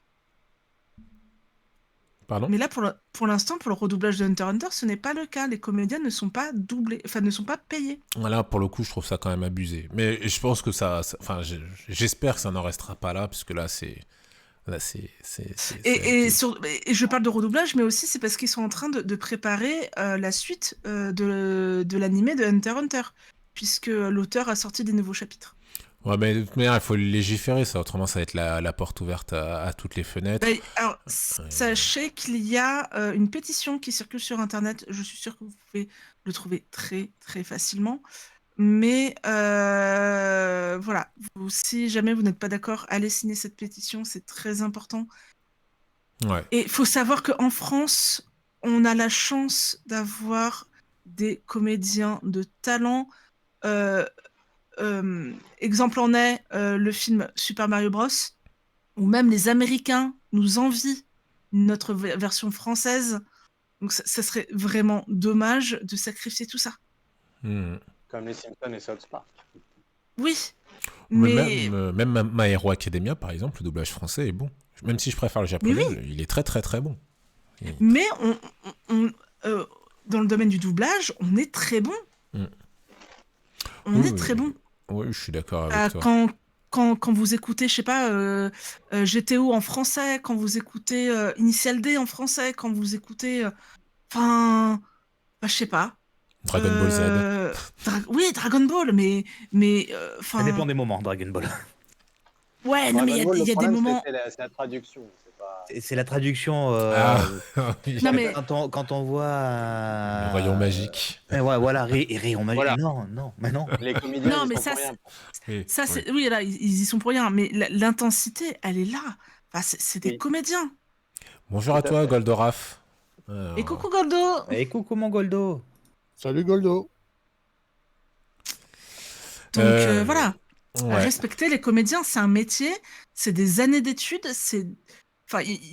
Pardon? Mais là, pour l'instant, pour le redoublage de Hunter x Hunter, ce n'est pas le cas. Les comédiens ne sont pas doublés, enfin, ne sont pas payés. Là, pour le coup, je trouve ça quand même abusé. Mais je pense que enfin, j'espère que ça n'en restera pas là, puisque là, c'est Là, Et je parle de redoublage, mais aussi c'est parce qu'ils sont en train de préparer la suite de l'animé de Hunter x Hunter, puisque l'auteur a sorti des nouveaux chapitres. Ouais, mais de toute manière, il faut légiférer, ça. Autrement, ça va être la porte ouverte à toutes les fenêtres. Alors, sachez qu'il y a une pétition qui circule sur Internet. Je suis sûre que vous pouvez le trouver très, très facilement. Mais voilà, si jamais vous n'êtes pas d'accord, allez signer cette pétition, c'est très important. Ouais. Et il faut savoir qu'en France, on a la chance d'avoir des comédiens de talent. Exemple en est le film Super Mario Bros, où même les Américains nous envient notre version française. Donc ça serait vraiment dommage de sacrifier tout ça. Comme les Simpsons et South Park. Oui, mais même My Hero Academia, par exemple, le doublage français est bon. Même si je préfère le japonais, il est très très très bon. Mais dans le domaine du doublage, on est très bon. On est très bon. Oui, je suis d'accord avec toi. Quand vous écoutez, je sais pas, GTO en français, quand vous écoutez Initial D en français, quand vous écoutez, je sais pas. Dragon Ball Z. Oui, Dragon Ball, mais ça dépend des moments, Dragon Ball. Ouais, non, mais il y a des moments. C'est la traduction. C'est la traduction. Oui. Non, mais quand on voit. Le rayon magique. Ouais, voilà, rayon magique. Voilà. Non, mais non. Les comédiens, non, ils mais sont pour rien. oui, là, ils y sont pour rien. Mais l'intensité, elle est là. Enfin, c'est des comédiens. Bonjour à toi, Goldoraf. Et coucou Goldo. Et coucou mon Goldo. Salut Goldo. Donc voilà. Ouais. Respecter les comédiens, c'est un métier, c'est des années d'études, il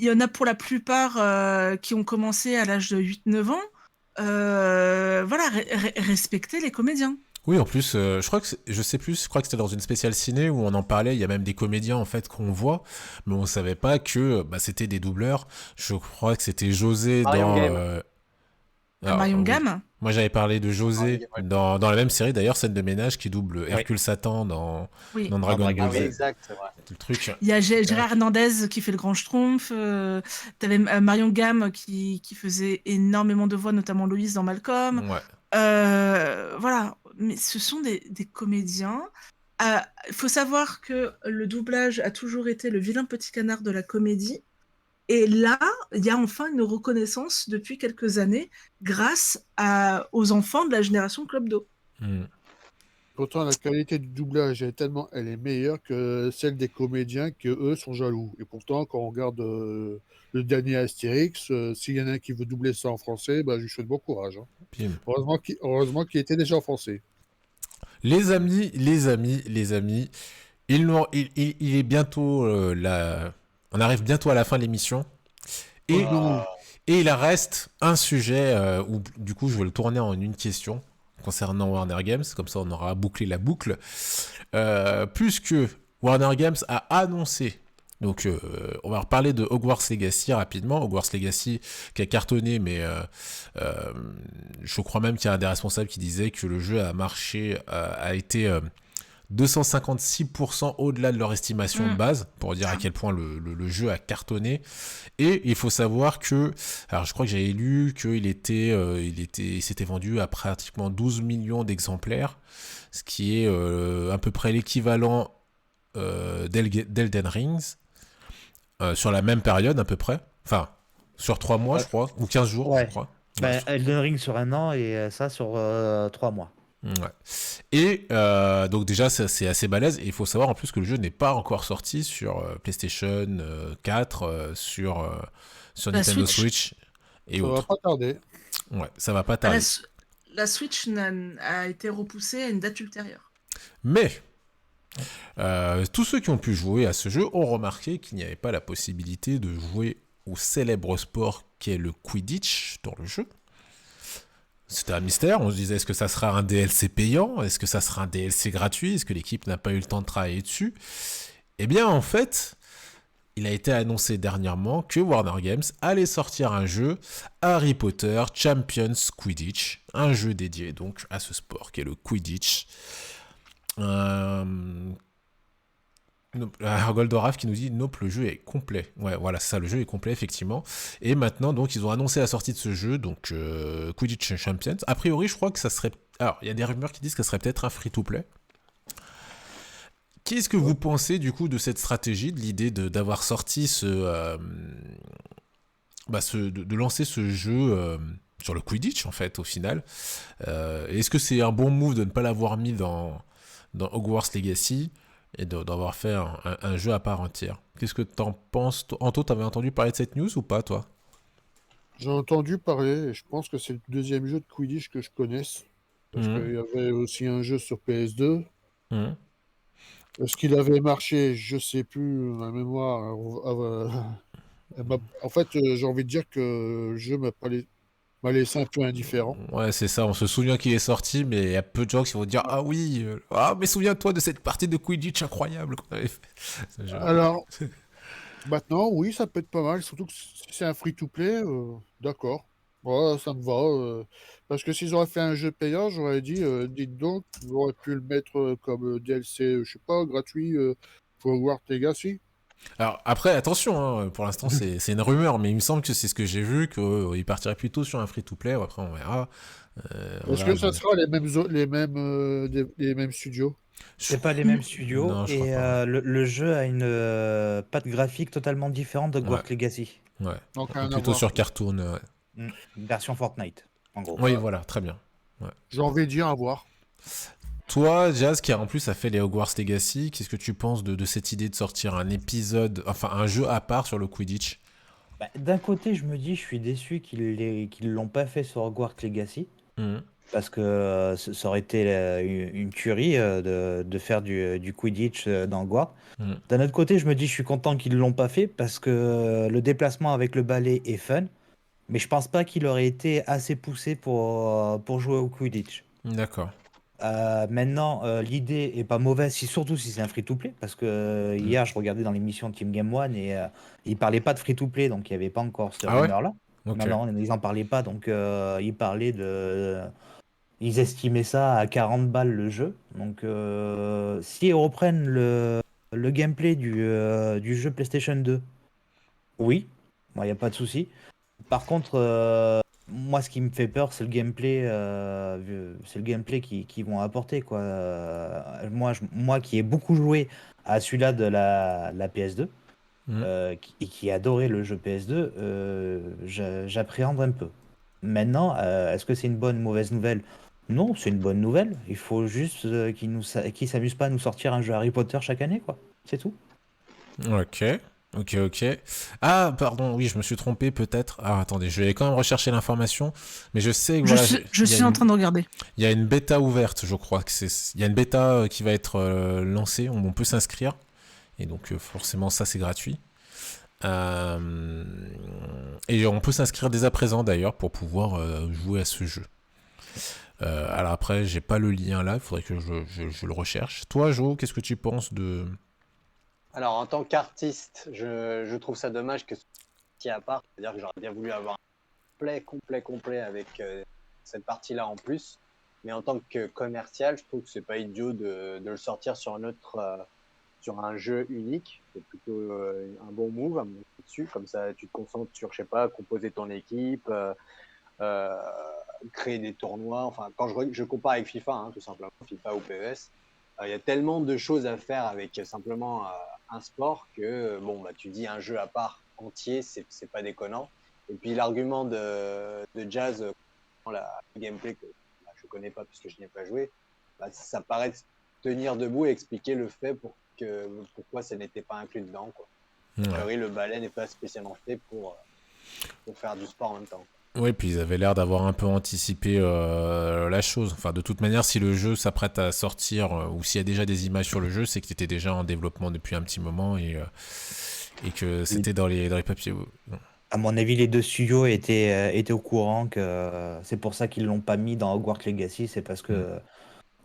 y en a pour la plupart qui ont commencé à l'âge de 8-9 ans. Voilà, respecter les comédiens. Oui, en plus, je crois que c'était dans une spéciale ciné où on en parlait. Il y a même des comédiens en fait qu'on voit, mais on savait pas que c'était des doubleurs. Je crois que c'était José Marion Gamme. Moi, j'avais parlé de José dans la même série, d'ailleurs, Scène de ménage, qui double Hercule Satan dans Dragon Ball Z. Exact, c'est vrai. Tout le truc. Il y a Gérard Hernandez qui fait le Grand Schtroumpf. T'avais Marion Gamme qui faisait énormément de voix, notamment Loïs dans Malcolm. Ouais. Voilà, mais ce sont des comédiens. Il faut savoir que le doublage a toujours été le vilain petit canard de la comédie. Et là, il y a enfin une reconnaissance depuis quelques années grâce aux enfants de la génération Club Do. Pourtant, la qualité du doublage elle est meilleure que celle des comédiens que eux sont jaloux. Et pourtant, quand on regarde le dernier Astérix, s'il y en a un qui veut doubler ça en français, je lui souhaite bon courage. Heureusement qu'il était déjà en français. Les amis, il est bientôt là. On arrive bientôt à la fin de l'émission. Et il reste un sujet où, du coup, je vais le tourner en une question concernant Warner Games. Comme ça, on aura bouclé la boucle. Puisque Warner Games a annoncé... Donc, on va reparler de Hogwarts Legacy rapidement. Hogwarts Legacy qui a cartonné, mais je crois même qu'il y a un des responsables qui disait que le jeu a été... 256% au-delà de leur estimation de base, pour dire à quel point le jeu a cartonné. Et il faut savoir que, alors je crois que j'avais lu qu'il s'était vendu à pratiquement 12 millions d'exemplaires, ce qui est à peu près l'équivalent d'Elden Rings, sur la même période à peu près, enfin, sur 3 mois je crois, ou 15 jours je crois. Elden Ring sur 1 an et ça sur 3 mois. Ouais. Et donc déjà c'est assez balèze, et il faut savoir en plus que le jeu n'est pas encore sorti sur PlayStation 4, sur Nintendo Switch et autres. Ça va pas tarder. Ouais, ça va pas tarder. La Switch a été repoussée à une date ultérieure. Mais tous ceux qui ont pu jouer à ce jeu ont remarqué qu'il n'y avait pas la possibilité de jouer au célèbre sport qu'est le Quidditch dans le jeu. C'était un mystère, on se disait est-ce que ça sera un DLC payant, est-ce que ça sera un DLC gratuit, est-ce que l'équipe n'a pas eu le temps de travailler dessus. Eh bien en fait, il a été annoncé dernièrement que Warner Games allait sortir un jeu Harry Potter Champions Quidditch, un jeu dédié donc à ce sport qu'est le Quidditch. Goldorak qui nous dit Nope, le jeu est complet. Ouais, voilà, c'est ça, le jeu est complet, effectivement. Et maintenant, donc, ils ont annoncé la sortie de ce jeu, donc Quidditch Champions. A priori, je crois que ça serait. Alors, il y a des rumeurs qui disent que ça serait peut-être un free-to-play. Qu'est-ce que vous pensez, du coup, de cette stratégie, de l'idée d'avoir sorti de lancer ce jeu sur le Quidditch, en fait, au final. Est-ce que c'est un bon move de ne pas l'avoir mis dans Hogwarts Legacy et d'avoir fait un jeu à part entière? Qu'est-ce que t'en penses? Anto, t'avais entendu parler de cette news ou pas, toi? J'ai entendu parler, et je pense que c'est le deuxième jeu de Quidditch que je connaisse. Parce qu'il y avait aussi un jeu sur PS2. Mhm. Est-ce qu'il avait marché? Je sais plus, ma mémoire. En fait, j'ai envie de dire que le jeu m'a laissé un peu indifférent. Ouais, c'est ça, on se souvient qu'il est sorti, mais il y a peu de gens qui vont dire Ah oui, mais souviens-toi de cette partie de Quidditch incroyable qu'on avait fait. Ce jeu. Alors, maintenant, oui, ça peut être pas mal, surtout que si c'est un free-to-play, d'accord. Ouais, ça me va. Parce que s'ils auraient fait un jeu payant, j'aurais dit, dites donc, vous auriez pu le mettre comme DLC, je sais pas, gratuit pour Hogwarts Legacy. Alors après, attention, hein, pour l'instant c'est une rumeur, mais il me semble que c'est ce que j'ai vu, qu'il partirait plutôt sur un free-to-play, après on verra. Est-ce Voilà, que ça sera les mêmes studios? C'est pas les mêmes studios Non, je crois et pas. le jeu a une patte graphique totalement différente de Ouais, Hogwarts Legacy. ouais. Donc, rien à Plutôt voir. sur Cartoon. Ouais. Une version Fortnite, en gros. Oui, voilà, très bien. Ouais. J'ai envie de dire à voir. Toi, Jazz, qui en plus a fait les Hogwarts Legacy, qu'est-ce que tu penses de cette idée de sortir un épisode, enfin un jeu à part sur le Quidditch? Bah, d'un côté, je me dis, je suis déçu qu'ils l'ont pas fait sur Hogwarts Legacy. Mhm. Parce que ça aurait été une tuerie de faire du Quidditch dans Hogwarts. Mhm. D'un autre côté, je me dis, je suis content qu'ils l'ont pas fait parce que le déplacement avec le balai est fun, mais je pense pas qu'il aurait été assez poussé pour jouer au Quidditch. D'accord. Maintenant, l'idée est pas mauvaise, surtout si c'est un free-to-play, parce que hier, je regardais dans l'émission Team Game One et ils parlaient pas de free-to-play, donc il n'y avait pas encore cette Ah ouais? rumeur-là. Ok. Non, non, ils en parlaient pas, donc ils parlaient de. Ils estimaient ça à 40 balles le jeu. Donc, si ils reprennent le gameplay du jeu PlayStation 2, oui, il n'y a pas de souci. Par contre, moi, ce qui me fait peur, c'est le gameplay, qu'ils vont apporter, quoi. Moi qui ai beaucoup joué à celui-là de la PS2 Mhm. et qui adorait le jeu PS2, j'appréhende un peu. Maintenant, est-ce que c'est une bonne ou mauvaise nouvelle? Non, c'est une bonne nouvelle. Il faut juste qu'ils s'amusent pas à nous sortir un jeu Harry Potter chaque année, quoi. C'est tout. Ok. Ok, ok. Ah, pardon, oui, je me suis trompé peut-être. Ah, attendez, je vais quand même rechercher l'information. Mais je sais que voilà, Je il y a suis en une, train de regarder. il y a une bêta ouverte, je crois. Il y a une bêta qui va être lancée, où on peut s'inscrire. Et donc, forcément, ça, c'est gratuit. Euh, Et on peut s'inscrire dès à présent, d'ailleurs, pour pouvoir jouer à ce jeu. Alors après, j'ai pas le lien là, il faudrait que je le recherche. Toi, Jo, qu'est-ce que tu penses de... Alors, en tant qu'artiste, je trouve ça dommage que ce soit à part. C'est-à-dire que j'aurais bien voulu avoir un complet avec cette partie-là en plus. Mais en tant que commercial, je trouve que c'est pas idiot de le sortir sur sur un jeu unique. C'est plutôt un bon move à mon avis dessus. Comme ça, tu te concentres sur, je sais pas, composer ton équipe, euh, créer des tournois. Enfin, quand je compare avec FIFA, hein, tout simplement, FIFA ou PES, il y a tellement de choses à faire avec simplement un sport que, bon, bah, tu dis un jeu à part entier, c'est pas déconnant. Et puis l'argument de Jazz, la gameplay que bah, je connais pas puisque je n'y ai pas joué, bah, ça paraît tenir debout et expliquer le fait pourquoi ça n'était pas inclus dedans, quoi. A Ouais. priori, le balai n'est pas spécialement fait pour faire du sport en même temps. Oui, puis ils avaient l'air d'avoir un peu anticipé la chose. Enfin, de toute manière, si le jeu s'apprête à sortir, ou s'il y a déjà des images sur le jeu, c'est qu'il était déjà en développement depuis un petit moment et que c'était dans les papiers. À mon avis, les deux studios étaient au courant que c'est pour ça qu'ils l'ont pas mis dans Hogwarts Legacy. C'est parce que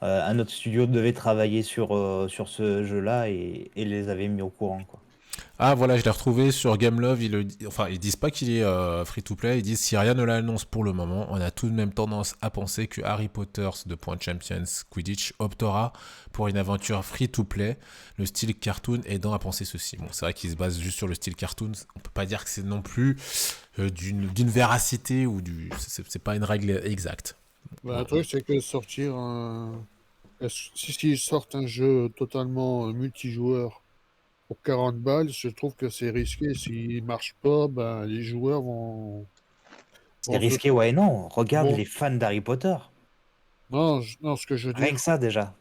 un autre studio devait travailler sur ce jeu-là et les avait mis au courant, quoi. Ah voilà, je l'ai retrouvé sur Gamelove. Enfin, ils disent pas qu'il est free-to-play. Ils disent si rien ne l'annonce pour le moment, on a tout de même tendance à penser que Harry Potter de Point Champions Quidditch optera pour une aventure free-to-play, le style cartoon aidant à penser ceci. Bon, c'est vrai qu'il se base juste sur le style cartoon. On peut pas dire que c'est non plus d'une véracité ou c'est pas une règle exacte. Bah, le truc, c'est que sortir si ils sortent un jeu totalement multijoueur pour 40 balles, je trouve que c'est risqué. S'il marche pas, ben, les joueurs C'est vont se- risqué, ouais, non. Regarde vont- les fans d'Harry Potter. Non, non, ce que je veux Rien dire. que ça, déjà,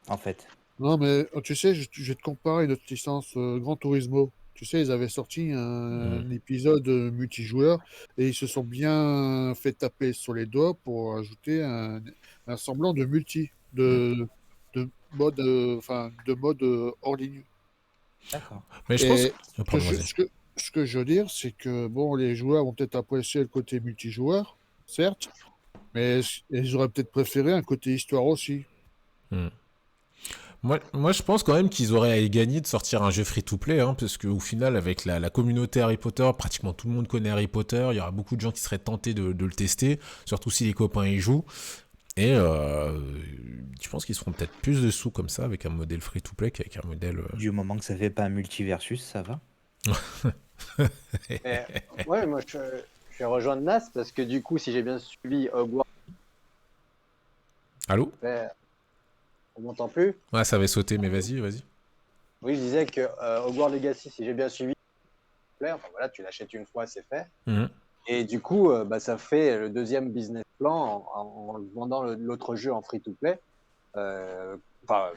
en fait. Non, mais tu sais, je vais te comparer notre licence Gran Turismo. Tu sais, ils avaient sorti un épisode multijoueur et ils se sont bien fait taper sur les doigts pour ajouter un semblant de de mode, de mode hors ligne. D'accord. Mais je pense. Et Oh, pardon, vas-y. ce que je veux dire, c'est que bon, les joueurs vont peut-être apprécier le côté multijoueur, certes, mais ils auraient peut-être préféré un côté histoire aussi. Moi, je pense quand même qu'ils auraient à y gagner de sortir un jeu free-to-play, hein, parce qu'au final, avec la communauté Harry Potter, pratiquement tout le monde connaît Harry Potter, il y aura beaucoup de gens qui seraient tentés de le tester, surtout si les copains y jouent. Et je pense qu'ils se feront peut-être plus de sous comme ça, avec un modèle free-to-play qu'avec un modèle... Du moment que ça fait pas un multiversus, ça va. Mais, ouais, moi je vais rejoindre Nas parce que du coup, si j'ai bien suivi Hogwarts, Allô? on m'entend plus? Ouais, ça avait sauté, mais vas-y. Oui, je disais que Hogwarts Legacy, si j'ai bien suivi, enfin voilà, tu l'achètes une fois, c'est fait. Mhm. Et du coup, bah, ça fait le deuxième business plan en vendant l'autre jeu en free-to-play. Enfin,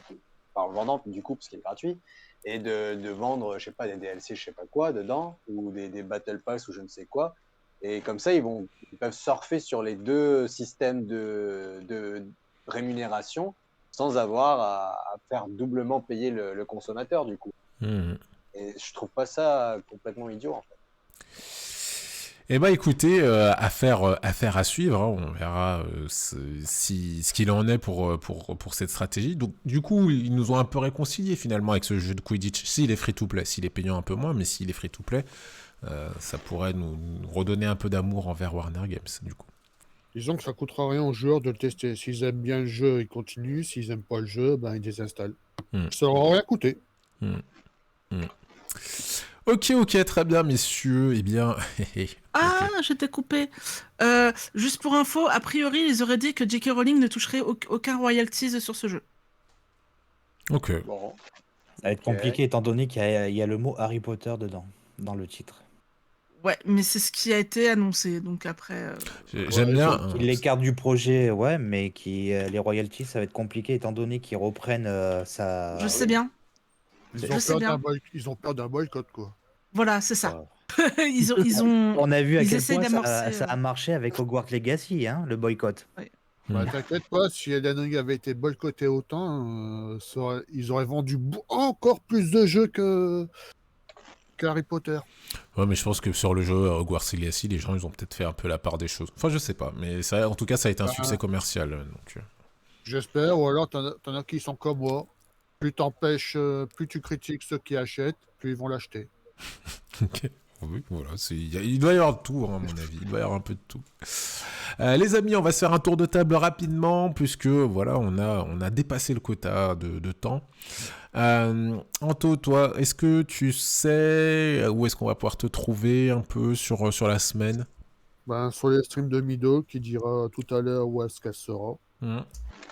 en le vendant du coup, parce qu'il est gratuit. Et de vendre, je sais pas, des DLC, je sais pas quoi, dedans, ou des Battle Pass ou je ne sais quoi. Et comme ça, ils peuvent surfer sur les deux systèmes de rémunération sans avoir à faire doublement payer le consommateur, du coup. Mhm. Et je trouve pas ça complètement idiot, en fait. Eh ben écoutez, affaire à suivre, hein, on verra ce qu'il en est pour cette stratégie. Donc du coup, ils nous ont un peu réconciliés finalement avec ce jeu de Quidditch. S'il est free-to-play, s'il est payant un peu moins, mais s'il est free-to-play, ça pourrait nous redonner un peu d'amour envers Warner Games, du coup. Disons que ça coûtera rien aux joueurs de le tester. S'ils aiment bien le jeu, ils continuent. S'ils aiment pas le jeu, ben ils désinstallent. Ça leur aura rien coûté. Ok, très bien, messieurs. Eh bien... Ah, j'étais coupé. Juste pour info, a priori, ils auraient dit que J.K. Rowling ne toucherait aucun royalties sur ce jeu. Ok. Bon. Ça va être compliqué étant donné qu'il y a le mot Harry Potter dedans, dans le titre. Ouais, mais c'est ce qui a été annoncé, donc après... J'aime Ouais, bien... Qu'ils l'écartent du projet, ouais, mais les royalties, ça va être compliqué étant donné qu'ils reprennent ça. Je sais bien. Ils ont peur d'un boycott, quoi. Voilà, c'est ça. Ouais. Ils ont... On a vu à Ils quel essayent point d'amorcer, ça a marché avec Hogwarts Legacy, hein, le boycott. Bah, t'inquiète pas, si Elden Ring avait été boycotté autant, ils auraient vendu encore plus de jeux qu'Harry Potter. Ouais, mais je pense que sur le jeu Hogwarts Legacy, les gens, ils ont peut-être fait un peu la part des choses. Enfin, je sais pas, mais ça, en tout cas, ça a été un succès commercial. Donc... J'espère, ou alors t'en as qui sont comme moi. Plus tu critiques ceux qui achètent, plus ils vont l'acheter. Ok. Oui, voilà, il doit y avoir de tout, hein, à mon avis. Il doit y avoir un peu de tout. Les amis, on va se faire un tour de table rapidement, puisque voilà, on a dépassé le quota de temps. Anto, toi, est-ce que tu sais où est-ce qu'on va pouvoir te trouver un peu sur la semaine? Ben, sur les streams de Mido, qui dira tout à l'heure où est-ce qu'elle sera.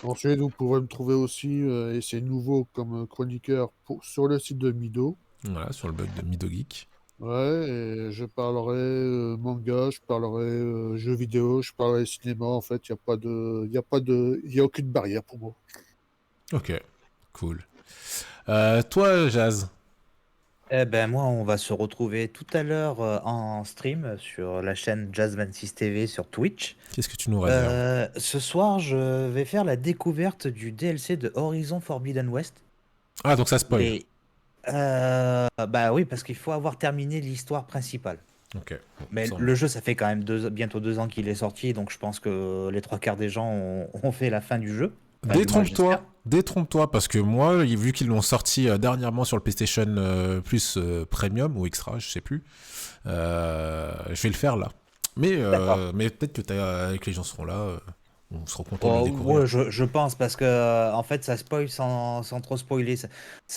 Ensuite, vous pourrez me trouver aussi, et c'est nouveau comme chroniqueur, sur le site de Mido. Voilà, sur le blog de Mido Geek. Ouais, et je parlerai manga, je parlerai jeux vidéo, je parlerai cinéma. En fait, il y a aucune barrière pour moi. Ok, cool. Toi, Jazz? Eh ben moi, on va se retrouver tout à l'heure en stream sur la chaîne Jazz26 TV sur Twitch. Qu'est-ce que tu nous réserves? Ce soir, je vais faire la découverte du DLC de Horizon Forbidden West. Ah, donc ça spoil. Et, bah oui, parce qu'il faut avoir terminé l'histoire principale. Ok. Mais le jeu, ça fait quand même bientôt 2 ans qu'il est sorti, donc je pense que les 3 quarts des gens ont fait la fin du jeu. Enfin, du moins, j'espère. Détrompe-toi, parce que moi, vu qu'ils l'ont sorti dernièrement sur le PlayStation Plus Premium ou Extra, je sais plus, je vais le faire là. D'accord. Mais peut-être que que les gens seront là, on sera content de le découvrir. Ouais, je pense, parce que en fait, ça spoil sans trop spoiler. Ça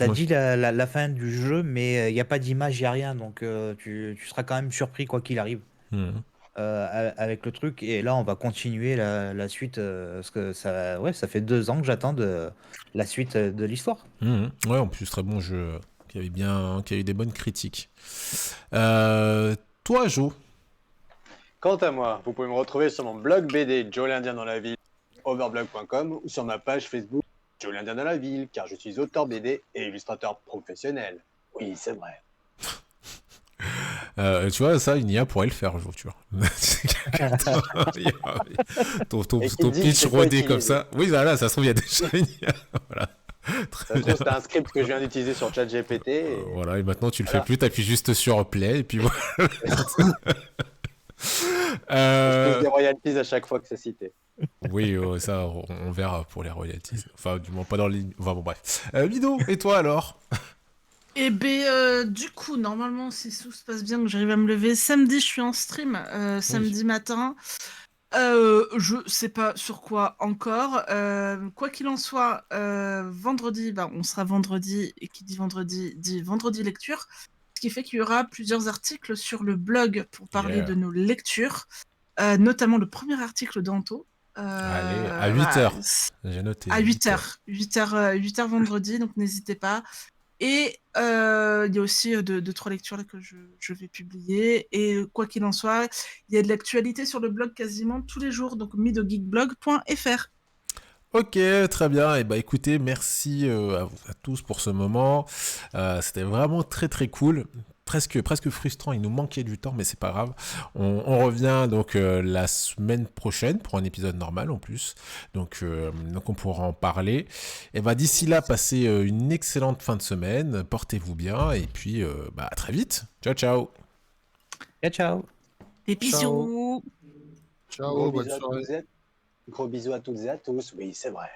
Ouais. dit la fin du jeu, mais il n'y a pas d'image, il n'y a rien. Donc, tu seras quand même surpris, quoi qu'il arrive, Mhm. avec le truc. Et là, on va continuer la suite. Parce que ça fait 2 ans que j'attends la suite de l'histoire. Mhm. Ouais, en plus, très bon jeu, qui a eu des bonnes critiques. Toi, Jo, Quant à moi, vous pouvez me retrouver sur mon blog BD Joe l'Indien dans la ville, overblog.com, ou sur ma page Facebook Joe l'Indien dans la ville, car je suis auteur BD et illustrateur professionnel. Oui, c'est vrai. tu vois, ça, une IA pourrait le faire, Jo, tu vois. ton Et qui ton dit, pitch c'est pas rodé comme utilisé. ça. Oui, voilà, ça se trouve, il y a déjà une IA. Voilà. Ça Très se bien. trouve, c'est un script que je viens d'utiliser sur ChatGPT. Et... Voilà, et maintenant tu le fais Voilà. plus, t'appuies juste sur play, et puis voilà. Et je touche Euh, des royalties à chaque fois que c'est cité. Oui, ça, on verra pour les royalties. Enfin, du moins, pas dans les. Enfin, bon, bref. Ludo, et toi alors? Et ben, du coup, normalement, si tout se passe bien, que j'arrive à me lever, samedi, je suis en stream, Oui. samedi matin. Je sais pas sur quoi encore. Quoi qu'il en soit, vendredi, bah, on sera vendredi, et qui dit vendredi lecture, ce qui fait qu'il y aura plusieurs articles sur le blog pour parler Yeah. de nos lectures, notamment le premier article d'Anto. Allez, à Voilà, 8h. J'ai noté, à 8 8 heures. heures, 8h vendredi, donc n'hésitez pas. Et il y a aussi deux, trois lectures là, que je vais publier. Et quoi qu'il en soit, il y a de l'actualité sur le blog quasiment tous les jours, donc midogeekblog.fr. Ok, très bien. Et bah écoutez, merci à tous pour ce moment. C'était vraiment très très cool. Presque frustrant, il nous manquait du temps, mais c'est pas grave. On revient donc la semaine prochaine pour un épisode normal en plus. Donc on pourra en parler. Et bah d'ici là, passez une excellente fin de semaine. Portez-vous bien et puis bah à très vite. Ciao ciao. Ciao, ciao. Des Ciao. bisous! Gros Ciao, bonne bisous à soirée. tous et à... Gros bisous à toutes et à tous. Oui, c'est vrai.